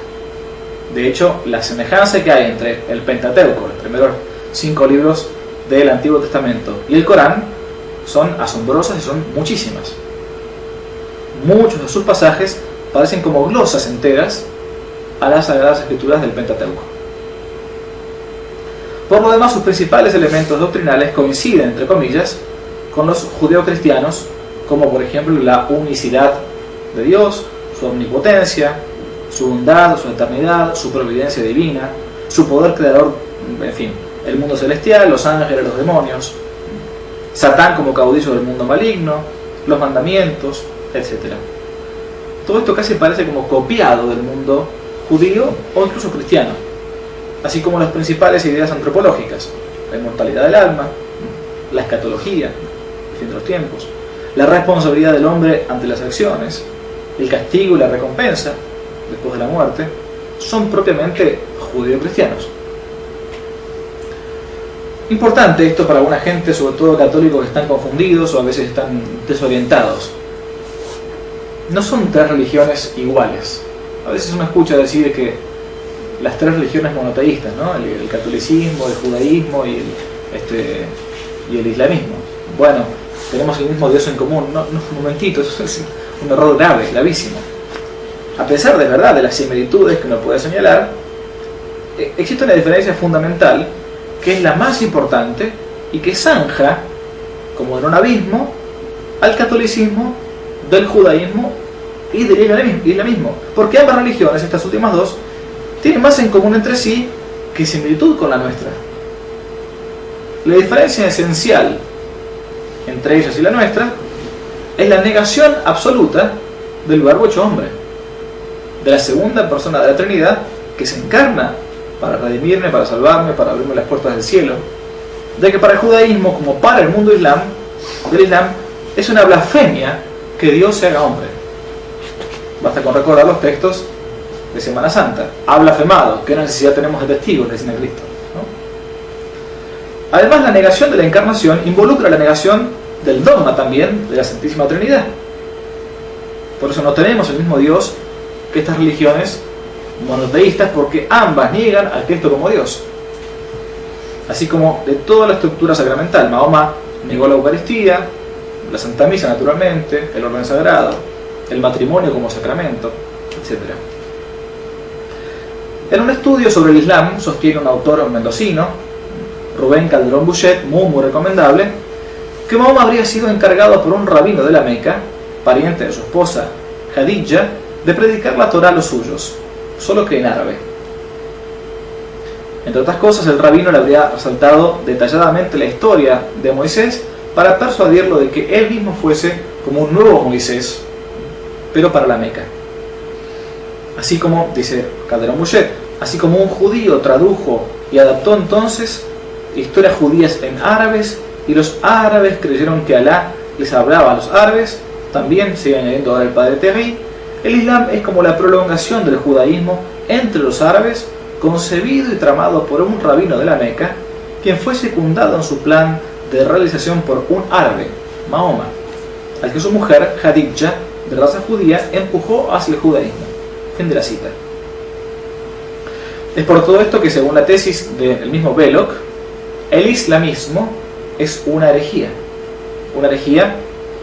De hecho, la semejanza que hay entre el Pentateuco, los primeros 5 libros del Antiguo Testamento, y el Corán son asombrosas y son muchísimas. Muchos de sus pasajes parecen como glosas enteras a las Sagradas Escrituras del Pentateuco. Por lo demás, sus principales elementos doctrinales coinciden, entre comillas, con los judeocristianos, como por ejemplo la unicidad de Dios, su omnipotencia, su bondad, su eternidad, su providencia divina, su poder creador, en fin, el mundo celestial, los ángeles, los demonios, Satán como caudillo del mundo maligno, los mandamientos, etc. Todo esto casi parece como copiado del mundo judío o incluso cristiano, así como las principales ideas antropológicas: la inmortalidad del alma, la escatología, el fin de los tiempos, la responsabilidad del hombre ante las acciones, el castigo y la recompensa después de la muerte, son propiamente judío-cristianos. Importante esto para alguna gente, sobre todo católicos, que están confundidos o a veces están desorientados. No son 3 religiones iguales. A veces uno escucha decir que las 3 religiones monoteístas, ¿no? El catolicismo, el judaísmo y el islamismo. Bueno, tenemos el mismo Dios en común. No, un momentito, eso es un error grave, gravísimo. A pesar de verdad de las similitudes que uno puede señalar, existe una diferencia fundamental que es la más importante y que zanja, como en un abismo, al catolicismo, del judaísmo y del islamismo. Porque ambas religiones, estas últimas 2, tienen más en común entre sí que similitud con la nuestra. La diferencia esencial entre ellas y la nuestra es la negación absoluta del Verbo hecho hombre, de la segunda persona de la Trinidad, que se encarna para redimirme, para salvarme, para abrirme las puertas del cielo. De que para el judaísmo, como para el mundo del Islam, es una blasfemia que Dios se haga hombre. Basta con recordar los textos de Semana Santa. Ha blasfemado, ¿qué necesidad tenemos de testigos?, dicen a Cristo, ¿no? Además, la negación de la encarnación involucra la negación del dogma también de la Santísima Trinidad. Por eso no tenemos el mismo Dios que estas religiones monoteístas, porque ambas niegan al Cristo como Dios. Así como de toda la estructura sacramental, Mahoma negó la Eucaristía, la Santa Misa naturalmente, el orden sagrado, el matrimonio como sacramento, etc. En un estudio sobre el Islam, sostiene un autor mendocino, Rubén Calderón Bouchet, muy recomendable, que Mahoma habría sido encargado por un rabino de la Meca, pariente de su esposa Khadija, de predicar la Torá a los suyos, solo que en árabe. Entre otras cosas, el rabino le habría resaltado detalladamente la historia de Moisés para persuadirlo de que él mismo fuese como un nuevo Moisés, pero para la Meca. Así como, dice Calderón Bouchet, así como un judío tradujo y adaptó entonces historias judías en árabes, y los árabes creyeron que Alá les hablaba a los árabes, también, sigue añadiendo ahora el padre Terry, el Islam es como la prolongación del judaísmo entre los árabes, concebido y tramado por un rabino de la Meca, quien fue secundado en su plan de realización por un árabe, Mahoma, al que su mujer, Khadija, de raza judía, empujó hacia el judaísmo. Fin de la cita. Es por todo esto que, según la tesis del mismo Belloc, el islamismo es una herejía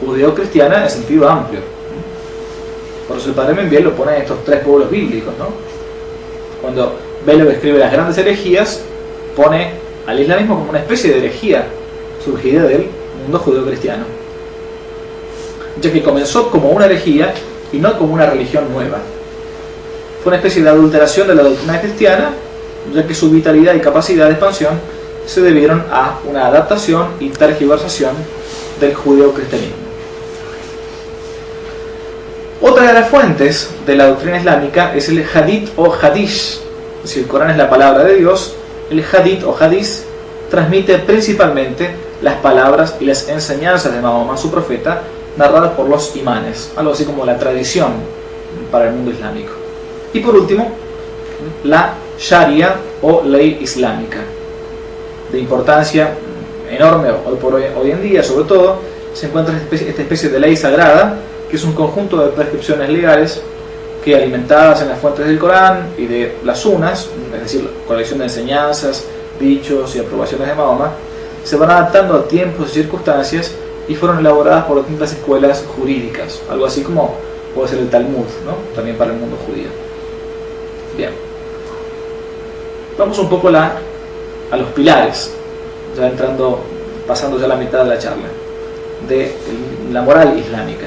judeo-cristiana en sentido amplio. Por eso el padre Membiel lo pone en estos 3 pueblos bíblicos, ¿no? Cuando Belloc escribe las grandes herejías, pone al islamismo como una especie de herejía surgida del mundo judeo-cristiano, ya que comenzó como una herejía y no como una religión nueva. Fue una especie de adulteración de la doctrina cristiana, ya que su vitalidad y capacidad de expansión se debieron a una adaptación y tergiversación del judeo-cristianismo. Otra de las fuentes de la doctrina islámica es el hadith o hadish. Si el Corán es la palabra de Dios, el hadith o hadith transmite principalmente las palabras y las enseñanzas de Mahoma, su profeta, narradas por los imanes, algo así como la tradición para el mundo islámico. Y por último, la Sharia o ley islámica. de importancia enorme hoy en día, sobre todo, se encuentra esta especie de ley sagrada, que es un conjunto de prescripciones legales que, alimentadas en las fuentes del Corán y de las sunas, es decir, colección de enseñanzas, dichos y aprobaciones de Mahoma, se van adaptando a tiempos y circunstancias y fueron elaboradas por distintas escuelas jurídicas, algo así como puede ser el Talmud, ¿no? También para el mundo judío. Bien, vamos un poco a los pilares, ya pasando ya la mitad de la charla, de la moral islámica.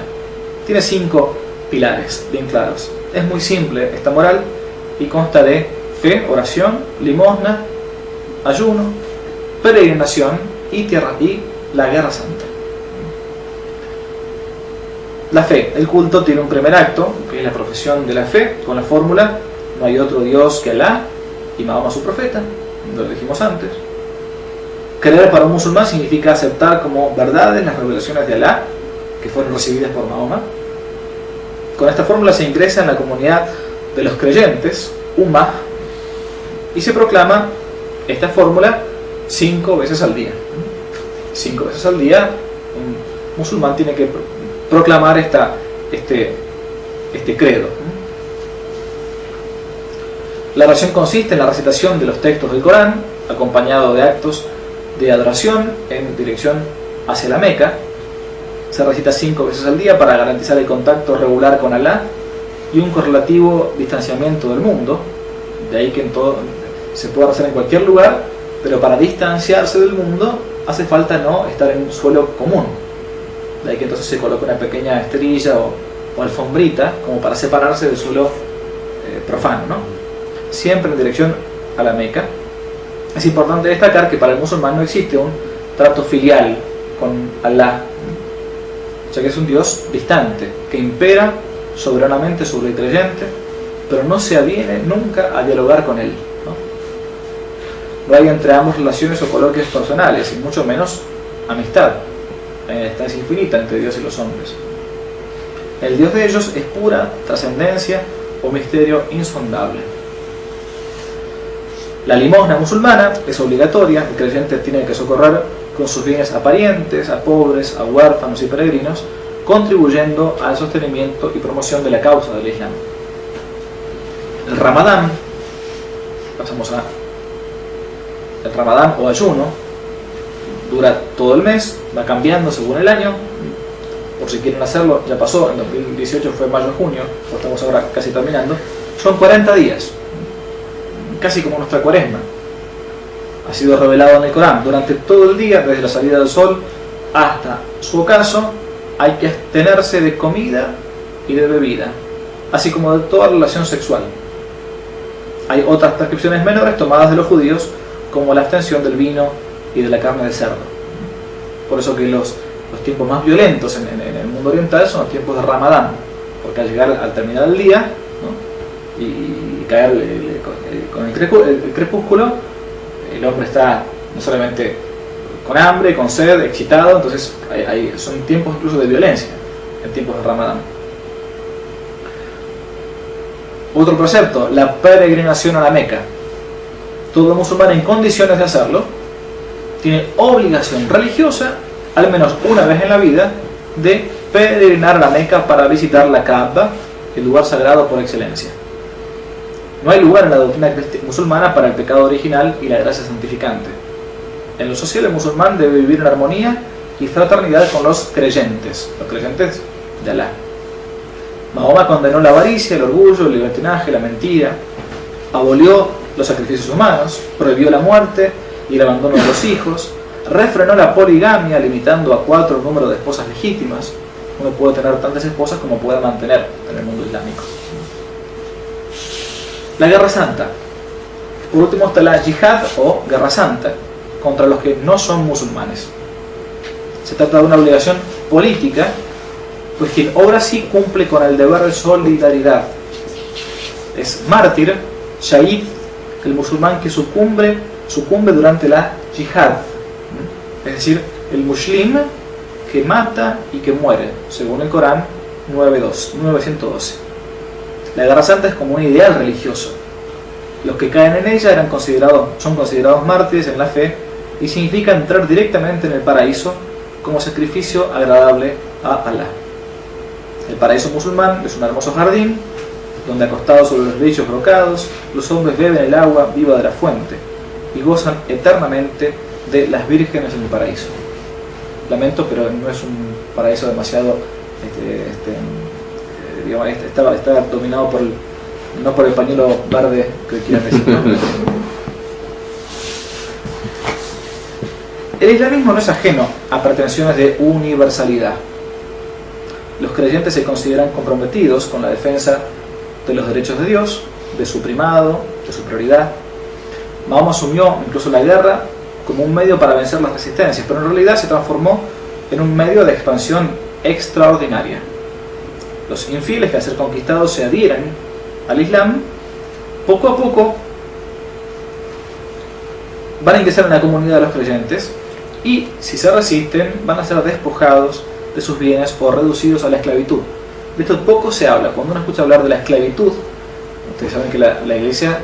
Tiene 5 pilares bien claros. Es muy simple esta moral y consta de fe, oración, limosna, ayuno, peregrinación y la guerra santa. La fe, el culto, tiene un primer acto, que es la profesión de la fe, con la fórmula: no hay otro Dios que Alá y Mahoma su profeta, lo dijimos antes. Creer para un musulmán significa aceptar como verdades las revelaciones de Alá, que fueron recibidas por Mahoma. Con esta fórmula se ingresa en la comunidad de los creyentes, Ummah, y se proclama esta fórmula 5 veces al día. 5 veces al día un musulmán tiene que proclamar este credo. La oración consiste en la recitación de los textos del Corán, acompañado de actos de adoración en dirección hacia la Meca. Se recita 5 veces al día para garantizar el contacto regular con Alá y un correlativo distanciamiento del mundo. De ahí que se puede rezar en cualquier lugar, pero para distanciarse del mundo hace falta no estar en un suelo común. De ahí que entonces se coloca una pequeña esterilla o alfombrita como para separarse del suelo profano, ¿no? Siempre en dirección a la Meca. Es importante destacar que para el musulmán no existe un trato filial con Alá, ya que es un Dios distante, que impera soberanamente sobre el creyente, pero no se aviene nunca a dialogar con él, ¿no? No hay entre ambos relaciones o coloquios personales, y mucho menos amistad. Hay una distancia infinita entre Dios y los hombres. El Dios de ellos es pura trascendencia o misterio insondable. La limosna musulmana es obligatoria. El creyente tiene que socorrer con sus bienes a parientes, a pobres, a huérfanos y peregrinos, contribuyendo al sostenimiento y promoción de la causa del Islam. El Ramadán, pasamos a el Ramadán o ayuno, dura todo el mes, va cambiando según el año. Por si quieren hacerlo, ya pasó, en 2018 fue mayo-junio, estamos ahora casi terminando. Son 40 días, casi como nuestra cuaresma. Ha sido revelado en el Corán. Durante todo el día, desde la salida del sol hasta su ocaso, hay que abstenerse de comida y de bebida, así como de toda relación sexual. Hay otras prescripciones menores tomadas de los judíos, como la abstención del vino y de la carne de cerdo. Por eso que los tiempos más violentos en el mundo oriental son los tiempos de Ramadán, porque al llegar al terminar el día, ¿no? y caer con el crepúsculo, el hombre está no solamente con hambre, con sed, excitado, entonces son tiempos incluso de violencia en tiempos de Ramadán. Otro precepto, la peregrinación a la Meca. Todo musulmán en condiciones de hacerlo tiene obligación religiosa, al menos una vez en la vida, de peregrinar a la Meca para visitar la Kaaba, el lugar sagrado por excelencia. No hay lugar en la doctrina musulmana para el pecado original y la gracia santificante. En lo social, el musulmán debe vivir en armonía y fraternidad con los creyentes de Alá. Mahoma condenó la avaricia, el orgullo, el libertinaje, la mentira, abolió los sacrificios humanos, prohibió la muerte y el abandono de los hijos, refrenó la poligamia limitando a 4 el número de esposas legítimas. Uno puede tener tantas esposas como pueda mantener en el mundo islámico. La guerra santa. Por último está la yihad o guerra santa contra los que no son musulmanes. Se trata de una obligación política, pues quien obra así cumple con el deber de solidaridad. Es mártir, shahid, el musulmán que sucumbe durante la yihad, es decir, el muslim que mata y que muere, según el Corán 9.112. La guerra santa es como un ideal religioso. Los que caen en ella son considerados mártires en la fe y significa entrar directamente en el paraíso como sacrificio agradable a Alá. El paraíso musulmán es un hermoso jardín donde, acostados sobre los lechos brocados, los hombres beben el agua viva de la fuente y gozan eternamente de las vírgenes en el paraíso. Lamento, pero no es un paraíso demasiado digamos, está dominado por no por el pañuelo verde que quieran decir, ¿no? El islamismo no es ajeno a pretensiones de universalidad. Los creyentes se consideran comprometidos con la defensa de los derechos de Dios, de su primado, de su prioridad. Mahoma asumió incluso la guerra como un medio para vencer las resistencias, pero en realidad se transformó en un medio de expansión extraordinaria. Los infieles que al ser conquistados se adhieren al Islam, poco a poco van a ingresar en la comunidad de los creyentes y, si se resisten, van a ser despojados de sus bienes o reducidos a la esclavitud. De esto poco se habla. Cuando uno escucha hablar de la esclavitud, ustedes saben que la Iglesia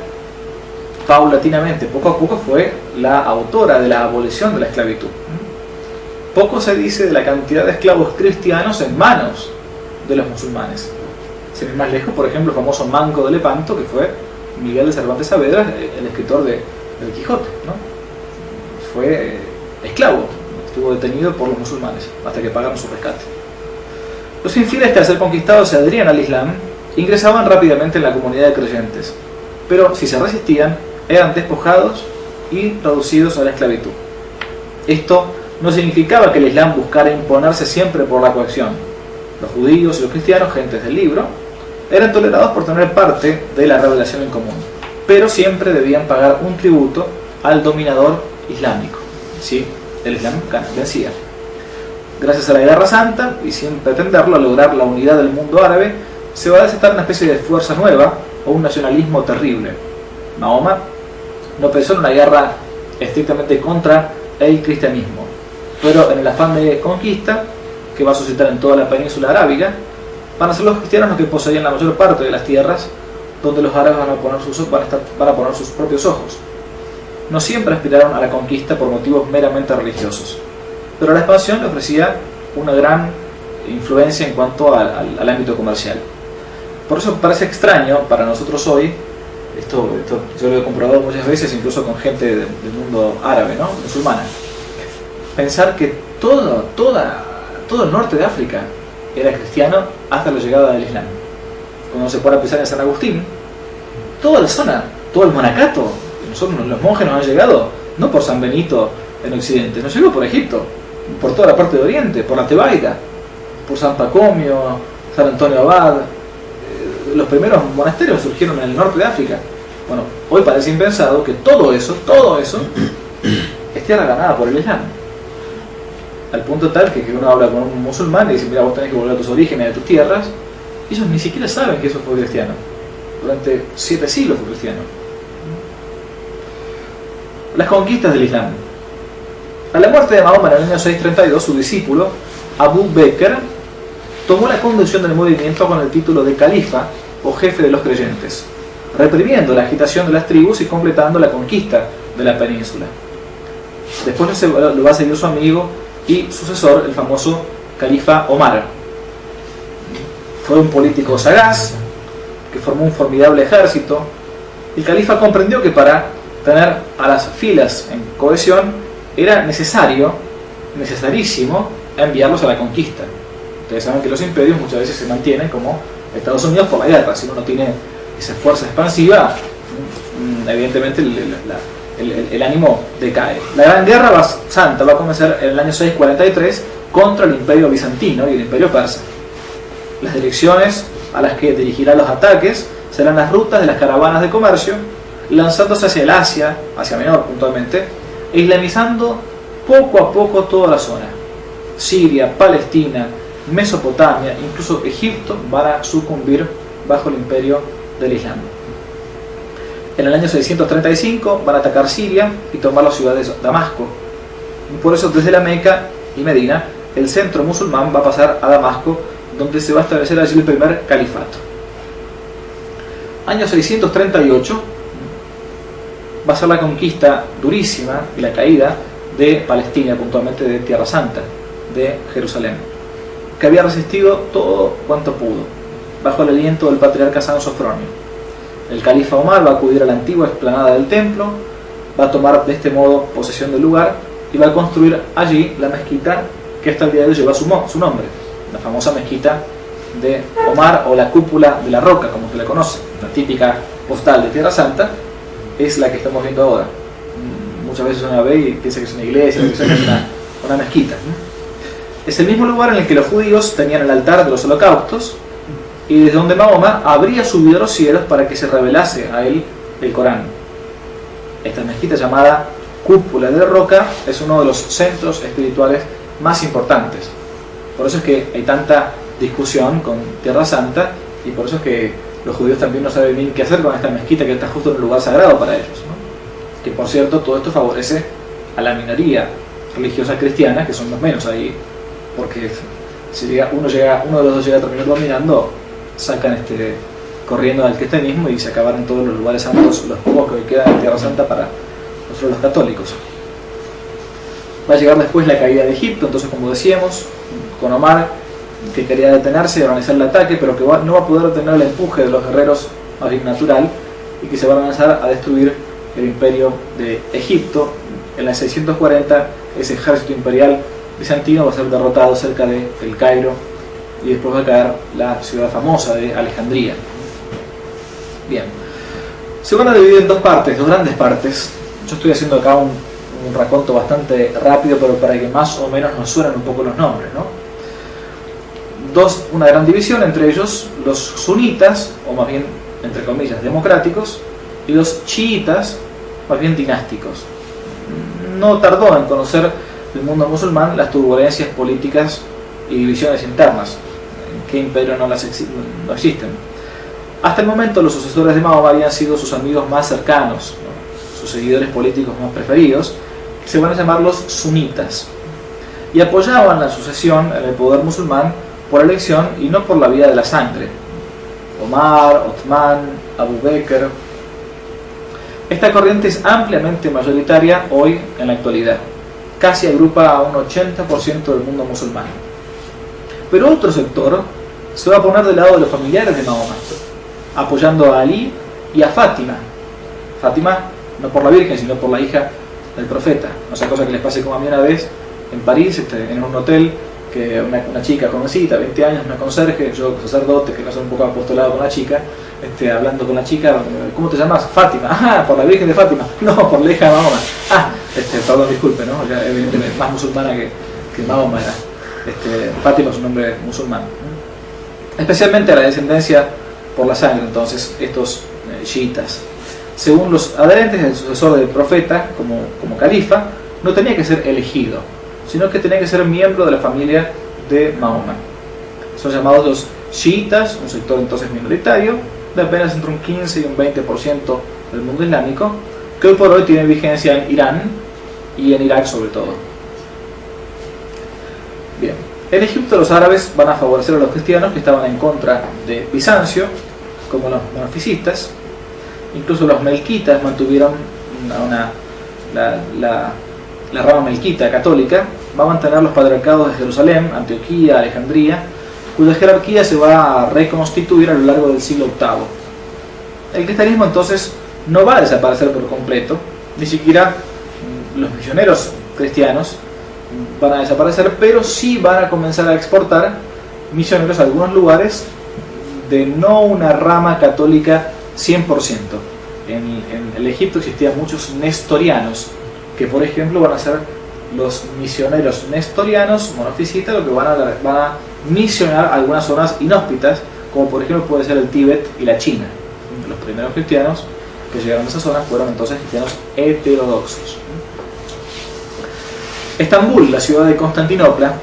paulatinamente, poco a poco, fue la autora de la abolición de la esclavitud. Poco se dice de la cantidad de esclavos cristianos en manos de los musulmanes. Sin ir más lejos, por ejemplo, el famoso Manco de Lepanto, que fue Miguel de Cervantes Saavedra, el escritor del Quijote, ¿no? Fue esclavo, estuvo detenido por los musulmanes hasta que pagaron su rescate. Los infieles que al ser conquistados se adherían al Islam ingresaban rápidamente en la comunidad de creyentes, pero si se resistían eran despojados y reducidos a la esclavitud. Esto no significaba que el Islam buscara imponerse siempre por la coacción. Los judíos y los cristianos, gentes del libro, eran tolerados por tener parte de la revelación en común, pero siempre debían pagar un tributo al dominador islámico. ¿Sí? El Islam vencía. Gracias a la Guerra Santa, y sin pretenderlo, a lograr la unidad del mundo árabe, se va a desatar una especie de fuerza nueva o un nacionalismo terrible. Mahoma no pensó en una guerra estrictamente contra el cristianismo, pero en el afán de conquista que va a suscitar en toda la península arábiga, van a ser los cristianos los que poseían la mayor parte de las tierras donde los árabes van a poner sus propios ojos. No siempre aspiraron a la conquista por motivos meramente religiosos, pero la expansión le ofrecía una gran influencia en cuanto al ámbito comercial. Por eso parece extraño para nosotros hoy, esto yo lo he comprobado muchas veces, incluso con gente del mundo árabe, ¿no? Musulmana, pensar que todo el norte de África era cristiano hasta la llegada del Islam. Cuando se puede pensar en San Agustín, toda la zona, todo el monacato, los monjes nos han llegado no por San Benito en Occidente, nos llegó por Egipto, por toda la parte de Oriente, por la Tebaida, por San Pacomio, San Antonio Abad. Los primeros monasterios surgieron en el norte de África. Bueno, hoy parece impensado que todo eso es tierra ganada por el Islam. Al punto tal que uno habla con un musulmán y dice: mira, vos tenés que volver a tus orígenes, a tus tierras. Ellos ni siquiera saben que eso fue cristiano. Durante 7 siglos fue cristiano. Las conquistas del Islam. A la muerte de Mahoma en el año 632, su discípulo, Abu Bakr, tomó la conducción del movimiento con el título de califa o jefe de los creyentes, reprimiendo la agitación de las tribus y completando la conquista de la península. Después lo va a seguir su amigo y sucesor, el famoso califa Omar. Fue un político sagaz que formó un formidable ejército. El califa comprendió que para tener a las filas en cohesión era necesarísimo enviarlos a la conquista. Ustedes saben que los imperios muchas veces se mantienen como Estados Unidos por la guerra. Si uno no tiene esa fuerza expansiva, evidentemente el ánimo decae. La Gran Guerra Santa va a comenzar en el año 643 contra el Imperio Bizantino y el Imperio Persa. Las direcciones a las que dirigirá los ataques serán las rutas de las caravanas de comercio, lanzándose hacia el Asia Menor puntualmente, e islamizando poco a poco toda la zona. Siria, Palestina, Mesopotamia, incluso Egipto van a sucumbir bajo el imperio del Islam. En el año 635 van a atacar Siria y tomar las ciudades de Damasco. Y por eso desde la Meca y Medina el centro musulmán va a pasar a Damasco, donde se va a establecer allí el primer califato. Año 638 va a ser la conquista durísima y la caída de Palestina, puntualmente de Tierra Santa, de Jerusalén, que había resistido todo cuanto pudo, bajo el aliento del patriarca San Sofronio. El califa Omar va a acudir a la antigua explanada del templo, va a tomar de este modo posesión del lugar y va a construir allí la mezquita que hasta el día de hoy lleva su nombre, la famosa mezquita de Omar, o la cúpula de la roca, como se la conoce, la típica postal de Tierra Santa, es la que estamos viendo ahora. Muchas veces uno la ve y piensa que es una iglesia, piensa que es una mezquita. Es el mismo lugar en el que los judíos tenían el altar de los holocaustos y desde donde Mahoma habría subido a los cielos para que se revelase a él el Corán. Esta mezquita, llamada cúpula de roca, es uno de los centros espirituales más importantes. Por eso es que hay tanta discusión con Tierra Santa, y por eso es que los judíos también no saben bien qué hacer con esta mezquita que está justo en un lugar sagrado para ellos, ¿no? Que por cierto, todo esto favorece a la minoría religiosa cristiana, que son los menos ahí, porque si uno de los dos llega a terminar dominando, sacan corriendo al cristianismo y se acabaron todos los lugares santos, los pocos que quedan en Tierra Santa para nosotros los católicos. Va a llegar después la caída de Egipto, entonces, como decíamos, con Omar, que quería detenerse y organizar el ataque, pero que no va a poder detener el empuje de los guerreros más bien natural, y que se van a lanzar a destruir el imperio de Egipto. En la 640 ese ejército imperial bizantino va a ser derrotado cerca de El Cairo, y después va a caer la ciudad famosa de Alejandría. Bien, se van a dividir en dos grandes partes. Yo estoy haciendo acá un raconto bastante rápido, pero para que más o menos nos suenen un poco los nombres, ¿no? Una gran división, entre ellos los sunitas, o más bien, entre comillas, democráticos, y los chiitas, más bien dinásticos. No tardó en conocer el mundo musulmán las turbulencias políticas y divisiones internas, en qué imperio no existen. Hasta el momento los sucesores de Mahoma habían sido sus amigos más cercanos, ¿no? Sus seguidores políticos más preferidos, que se van a llamar los sunitas, y apoyaban la sucesión en el poder musulmán por elección y no por la vía de la sangre. Omar, Othman, Abu Bakr. Esta corriente es ampliamente mayoritaria hoy en la actualidad, casi agrupa a un 80% del mundo musulmán. Pero otro sector se va a poner del lado de los familiares de Mahoma, apoyando a Ali y a Fátima. Fátima no por la Virgen, sino por la hija del profeta. No sea cosa que les pase como a mí una vez en París, en un hotel, que una chica jovencita, 20 años, una conserje, yo sacerdote, que no soy un poco apostolado con la chica, hablando con la chica, ¿cómo te llamas? Fátima. Ah, por la Virgen de Fátima. No, por la hija de Mahoma. Ah, perdón, disculpe, ¿no? Ya, evidentemente más musulmana que Mahoma era. Fátima es un nombre musulmán. Especialmente a la descendencia por la sangre, entonces, estos chiitas. Según los adherentes, el sucesor del profeta, como califa, no tenía que ser elegido, sino que tenía que ser miembro de la familia de Mahoma. Son llamados los chiitas, un sector entonces minoritario, de apenas entre un 15 y un 20% del mundo islámico, que hoy por hoy tiene vigencia en Irán y en Irak sobre todo. Bien, en Egipto los árabes van a favorecer a los cristianos que estaban en contra de Bizancio, como los monofisistas. Incluso los melquitas mantuvieron la rama melquita católica, va a mantener los patriarcados de Jerusalén, Antioquía, Alejandría, cuya jerarquía se va a reconstituir a lo largo del siglo VIII. El cristianismo entonces no va a desaparecer por completo, ni siquiera los misioneros cristianos van a desaparecer, pero sí van a comenzar a exportar misioneros a algunos lugares de no una rama católica 100%. En el Egipto existían muchos nestorianos, que por ejemplo van a ser los misioneros nestorianos, monofisitas, lo que van a misionar algunas zonas inhóspitas, como por ejemplo puede ser el Tíbet y la China. Los primeros cristianos que llegaron a esa zona fueron entonces cristianos heterodoxos. Estambul, la ciudad de Constantinopla,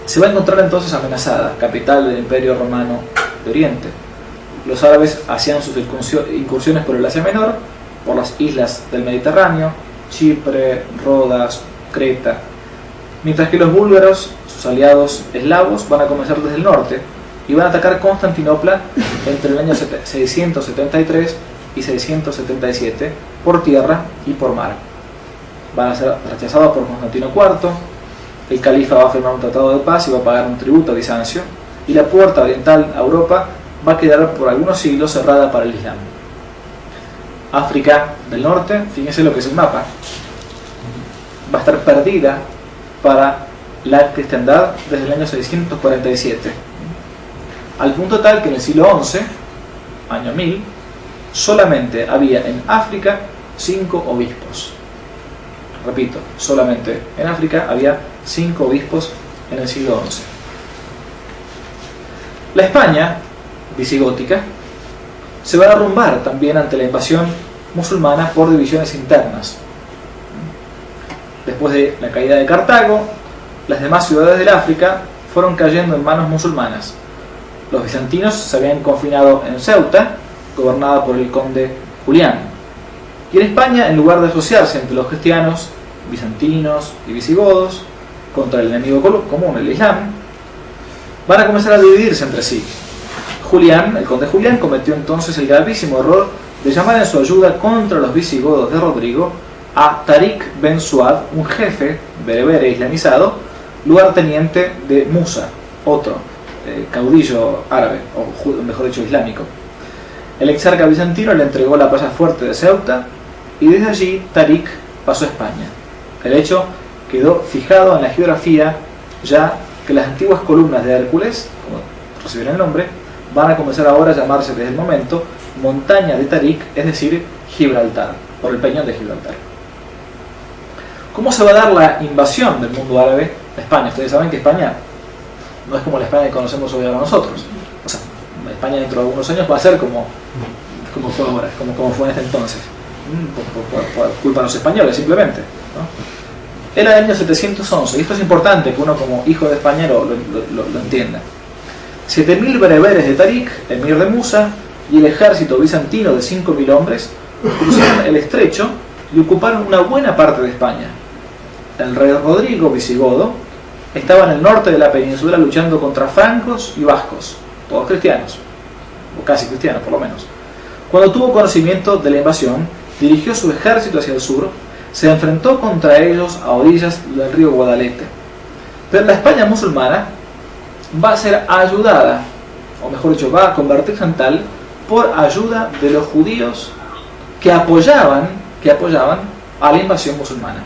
se va a encontrar entonces amenazada, capital del Imperio Romano de Oriente. Los árabes hacían sus incursiones por el Asia Menor, por las islas del Mediterráneo, Chipre, Rodas, Creta, mientras que los búlgaros, sus aliados eslavos, van a comenzar desde el norte y van a atacar Constantinopla entre el año 673 y 677 por tierra y por mar. van a ser rechazados por Constantino IV, el califa va a firmar un tratado de paz y va a pagar un tributo a Bizancio, y la puerta oriental a Europa va a quedar por algunos siglos cerrada para el Islam. África del Norte, fíjense lo que es el mapa, va a estar perdida para la cristiandad desde el año 647, al punto tal que en el siglo XI, año 1000, solamente había en África 5 obispos. Repito, solamente en África había 5 obispos en el siglo XI. La España visigótica se va a derrumbar también ante la invasión musulmana por divisiones internas. Después de la caída de Cartago, las demás ciudades del África fueron cayendo en manos musulmanas. Los bizantinos se habían confinado en Ceuta, gobernada por el conde Julián. Y en España, en lugar de asociarse entre los cristianos, bizantinos y visigodos contra el enemigo común, el Islam, van a comenzar a dividirse entre sí. Julián, el conde Julián, cometió entonces el gravísimo error de llamar en su ayuda contra los visigodos de Rodrigo a Tariq Ben Suad, un jefe bereber islamizado, lugarteniente de Musa, otro caudillo árabe, o mejor dicho islámico. El exarca bizantino le entregó la plaza fuerte de Ceuta y desde allí Tariq pasó a España. El hecho quedó fijado en la geografía, ya que las antiguas columnas de Hércules, como recibieron el nombre, van a comenzar ahora a llamarse desde el momento Montaña de Tariq, es decir, Gibraltar, por el peñón de Gibraltar. ¿Cómo se va a dar la invasión del mundo árabe a España? Ustedes saben que España no es como la España que conocemos hoy ahora nosotros. O sea, España dentro de algunos años va a ser como fue ahora, como fue en este entonces, por culpa de los españoles simplemente, ¿no? Era el año 711, y esto es importante que uno como hijo de España lo entienda. 7.000 bereberes de Tariq, emir de Musa, y el ejército bizantino de 5.000 hombres cruzaron el estrecho y ocuparon una buena parte de España. El rey Rodrigo, visigodo, estaba en el norte de la península luchando contra francos y vascos, todos cristianos, o casi cristianos por lo menos. Cuando tuvo conocimiento de la invasión, dirigió su ejército hacia el sur, se enfrentó contra ellos a orillas del río Guadalete. Pero la España musulmana va a ser ayudada, o mejor dicho, va a convertirse en tal por ayuda de los judíos que apoyaban a la invasión musulmana.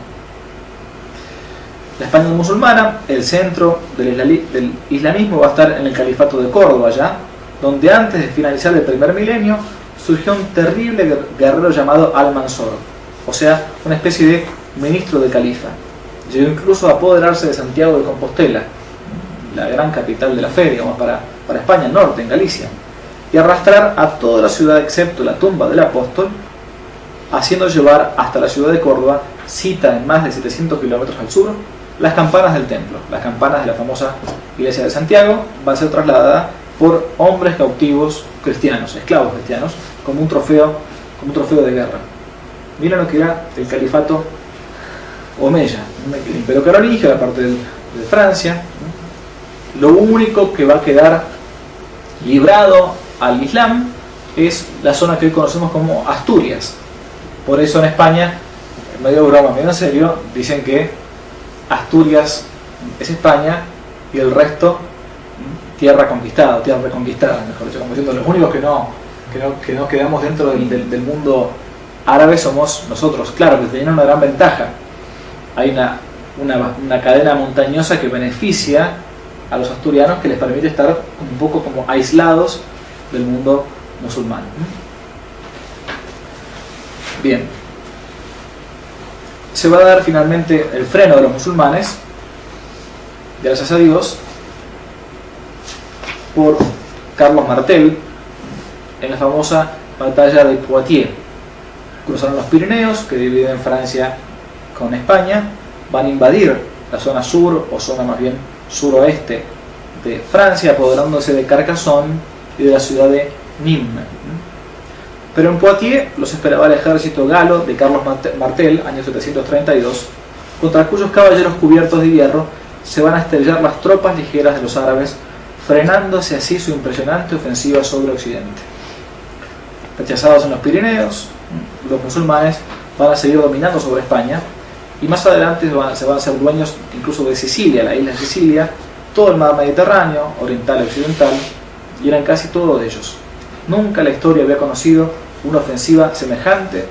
La España musulmana, el centro del islamismo, va a estar en el califato de Córdoba, ya, donde antes de finalizar el primer milenio surgió un terrible guerrero llamado Al-Mansur, o sea, una especie de ministro del califa. Llegó incluso a apoderarse de Santiago de Compostela, la gran capital de la fe, digamos, para España, el norte, en Galicia, y arrastrar a toda la ciudad excepto la tumba del apóstol, haciendo llevar hasta la ciudad de Córdoba, cita en más de 700 kilómetros al sur, las campanas del templo. Las campanas de la famosa iglesia de Santiago van a ser trasladadas por hombres cautivos cristianos, esclavos cristianos, como un trofeo de guerra. Miren lo que era el califato omeya, el imperio carolingio, la parte de Francia. Lo único que va a quedar librado al Islam es la zona que hoy conocemos como Asturias. Por eso en España, en medio de broma, medio en serio, dicen que Asturias es España y el resto tierra conquistada, mejor dicho, como diciendo, los únicos que no quedamos dentro del mundo árabe somos nosotros. Claro que tienen una gran ventaja. Hay una cadena montañosa que beneficia a los asturianos, que les permite estar un poco como aislados del mundo musulmán. Bien, se va a dar finalmente el freno de los musulmanes, gracias a Dios, por Carlos Martel en la famosa batalla de Poitiers. Cruzaron los Pirineos, que dividen Francia con España, van a invadir la zona sur, o zona más bien suroeste de Francia, apoderándose de Carcassonne y de la ciudad de Nîmes. Pero en Poitiers los esperaba el ejército galo de Carlos Martel, año 732, contra cuyos caballeros cubiertos de hierro se van a estrellar las tropas ligeras de los árabes, frenándose así su impresionante ofensiva sobre Occidente. Rechazados en los Pirineos, los musulmanes van a seguir dominando sobre España, y más adelante se van a ser dueños incluso de Sicilia, la isla de Sicilia, todo el mar Mediterráneo, oriental y occidental, y eran casi todos ellos. Nunca la historia había conocido una ofensiva semejante,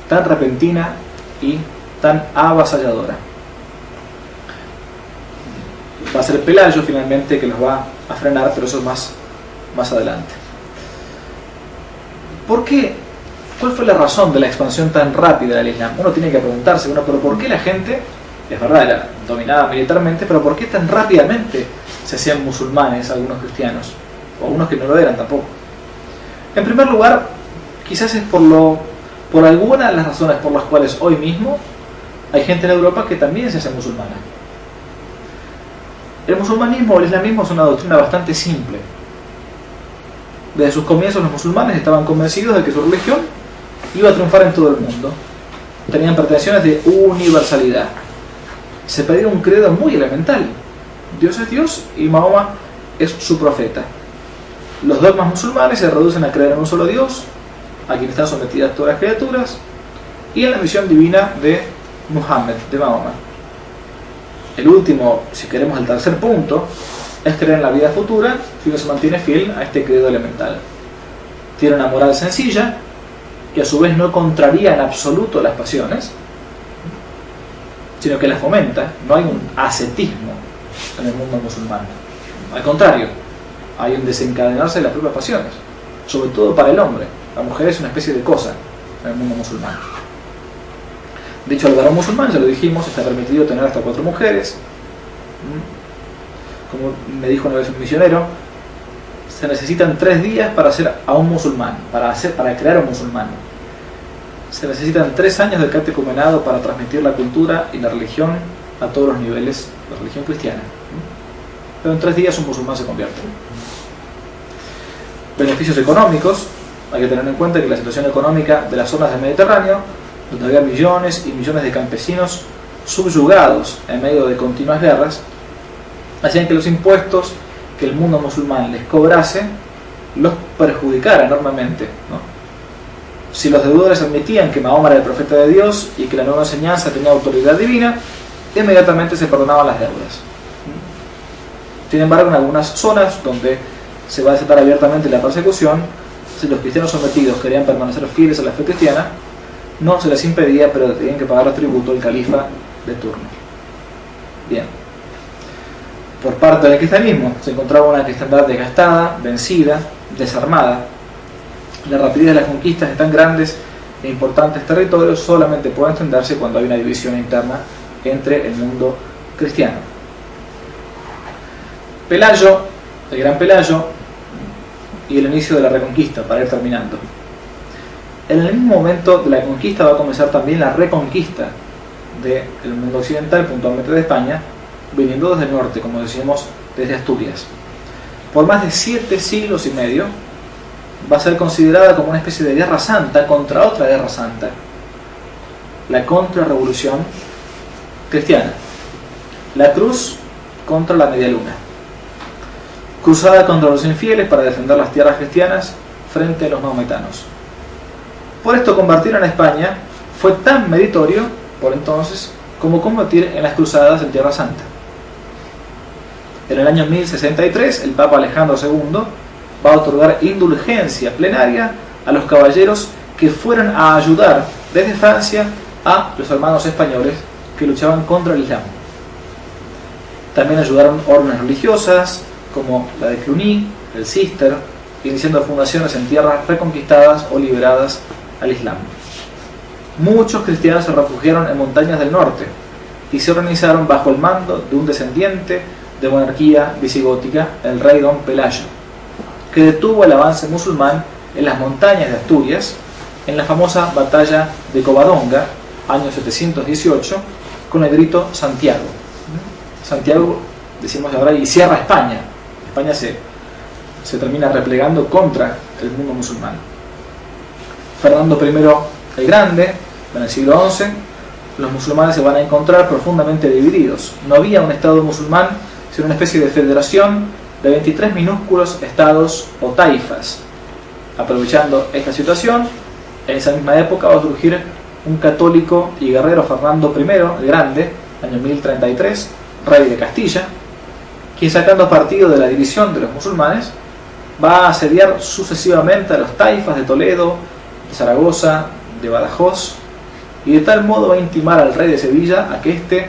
tan repentina y tan avasalladora. Va a ser Pelayo finalmente que los va a frenar, pero eso es más adelante. ¿Por qué? ¿Cuál fue la razón de la expansión tan rápida del Islam? Uno tiene que preguntarse, pero ¿por qué la gente, es verdad, era dominada militarmente, pero ¿por qué tan rápidamente se hacían musulmanes algunos cristianos? O algunos que no lo eran tampoco. En primer lugar, quizás es por alguna de las razones por las cuales hoy mismo hay gente en Europa que también se hace musulmana. El musulmanismo o el islamismo es una doctrina bastante simple. Desde sus comienzos los musulmanes estaban convencidos de que su religión iba a triunfar en todo el mundo. Tenían pretensiones de universalidad. Se pedía un credo muy elemental. Dios es Dios y Mahoma es su profeta. Los dogmas musulmanes se reducen a creer en un solo Dios, a quien están sometidas todas las criaturas, y en la misión divina de Muhammad, de Mahoma. El último, si queremos el tercer punto, es creer en la vida futura si uno se mantiene fiel a este credo elemental. Tiene una moral sencilla, que a su vez no contraría en absoluto las pasiones, sino que las fomenta. No hay un ascetismo en el mundo musulmán. Al contrario, hay un desencadenarse de las propias pasiones, sobre todo para el hombre. La mujer es una especie de cosa en el mundo musulmán. De hecho, al varón musulmán, ya lo dijimos, está permitido tener hasta 4 mujeres. Como me dijo una vez un misionero, se necesitan 3 días para hacer a un musulmán, para crear a un musulmán. Se necesitan 3 años de catecumenado para transmitir la cultura y la religión a todos los niveles, la religión cristiana. Pero en 3 días un musulmán se convierte. Beneficios económicos. Hay que tener en cuenta que la situación económica de las zonas del Mediterráneo, donde había millones y millones de campesinos subyugados en medio de continuas guerras, hacían que los impuestos que el mundo musulmán les cobrase los perjudicara enormemente, ¿no? Si los deudores admitían que Mahoma era el profeta de Dios y que la nueva enseñanza tenía autoridad divina, inmediatamente se perdonaban las deudas. Sin embargo, en algunas zonas donde se va a desatar abiertamente la persecución, si los cristianos sometidos querían permanecer fieles a la fe cristiana, no se les impedía, pero tenían que pagar tributo al califa de turno. Bien. Por parte del cristianismo se encontraba una cristiandad desgastada, vencida, desarmada. La rapidez de las conquistas de tan grandes e importantes territorios solamente puede entenderse cuando hay una división interna entre el mundo cristiano. Pelayo, el gran Pelayo, y el inicio de la reconquista, para ir terminando. En el mismo momento de la conquista va a comenzar también la reconquista del mundo occidental, puntualmente de España, viniendo desde el norte, como decíamos, desde Asturias. Por más de 7 siglos y medio va a ser considerada como una especie de guerra santa contra otra guerra santa, la contrarrevolución cristiana, la cruz contra la media luna, cruzada contra los infieles para defender las tierras cristianas frente a los maometanos. Por esto, combatir en España fue tan meritorio por entonces como combatir en las cruzadas en Tierra Santa. En el año 1063, el Papa Alejandro II va a otorgar indulgencia plenaria a los caballeros que fueran a ayudar desde Francia a los hermanos españoles que luchaban contra el Islam. También ayudaron órdenes religiosas como la de Cluny, el Cister, iniciando fundaciones en tierras reconquistadas o liberadas al Islam. Muchos cristianos se refugiaron en montañas del norte y se organizaron bajo el mando de un descendiente de monarquía visigótica, el rey Don Pelayo, que detuvo el avance musulmán en las montañas de Asturias en la famosa batalla de Covadonga, año 718, con el grito Santiago. Santiago, decimos ahora, y cierra España. España se termina replegando contra el mundo musulmán. Fernando I el Grande, en el siglo XI, los musulmanes se van a encontrar profundamente divididos. No había un estado musulmán, sino una especie de federación de 23 minúsculos estados o taifas. Aprovechando esta situación, en esa misma época va a surgir un católico y guerrero Fernando I el Grande, año 1033, rey de Castilla, quien, sacando partido de la división de los musulmanes, va a asediar sucesivamente a los taifas de Toledo, de Zaragoza, de Badajoz, y de tal modo va a intimar al rey de Sevilla a que éste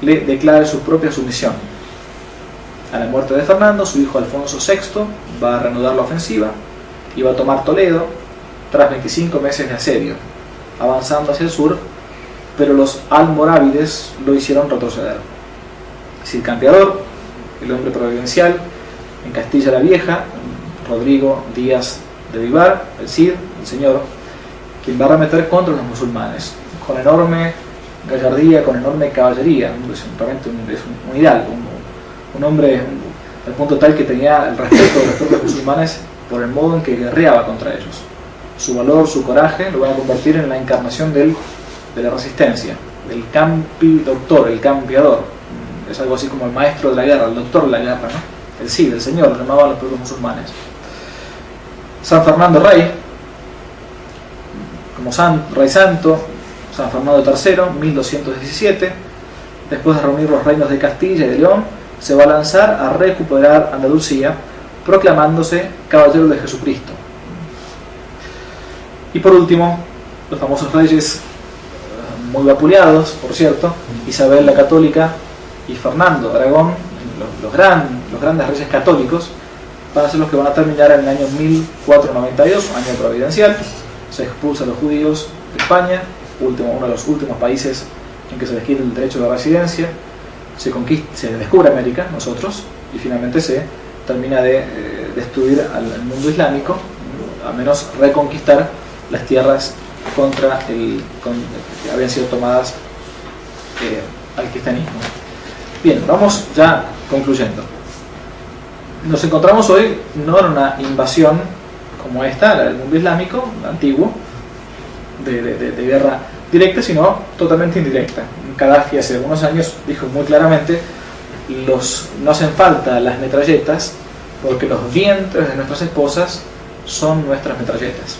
le declare su propia sumisión. A la muerte de Fernando, su hijo Alfonso VI va a reanudar la ofensiva y va a tomar Toledo tras 25 meses de asedio, avanzando hacia el sur, pero los almorávides lo hicieron retroceder. Cid Campeador, el hombre providencial, en Castilla la Vieja, Rodrigo Díaz de Vivar, el Cid, el señor, quien va a arremeter contra los musulmanes, con enorme gallardía, con enorme caballería. Realmente es un hidalgo, un hombre al punto tal que tenía el respeto de los propios musulmanes por el modo en que guerreaba contra ellos. Su valor, su coraje lo van a convertir en la encarnación de la resistencia, del campi doctor, el campeador. Es algo así como el maestro de la guerra, el doctor de la guerra, ¿no? El Cid, el señor, lo llamaban los propios musulmanes. San Fernando Rey, como Rey Santo, San Fernando III, 1217, después de reunir los reinos de Castilla y de León, se va a lanzar a recuperar Andalucía, proclamándose caballero de Jesucristo. Y por último, los famosos reyes, muy vapuleados, por cierto, Isabel la Católica y Fernando de Aragón, los grandes reyes católicos, van a ser los que van a terminar en el año 1492, año providencial. Se expulsan los judíos de España, uno de los últimos países en que se les quita el derecho a la residencia, se descubre América, nosotros, y finalmente se termina de destruir al mundo islámico, a menos reconquistar las tierras que habían sido tomadas al cristianismo. Bien, vamos ya concluyendo. Nos encontramos hoy no en una invasión como esta, la del mundo islámico antiguo, de guerra directa, sino totalmente indirecta. Gaddafi hace algunos años dijo muy claramente: no hacen falta las metralletas, porque los vientres de nuestras esposas son nuestras metralletas.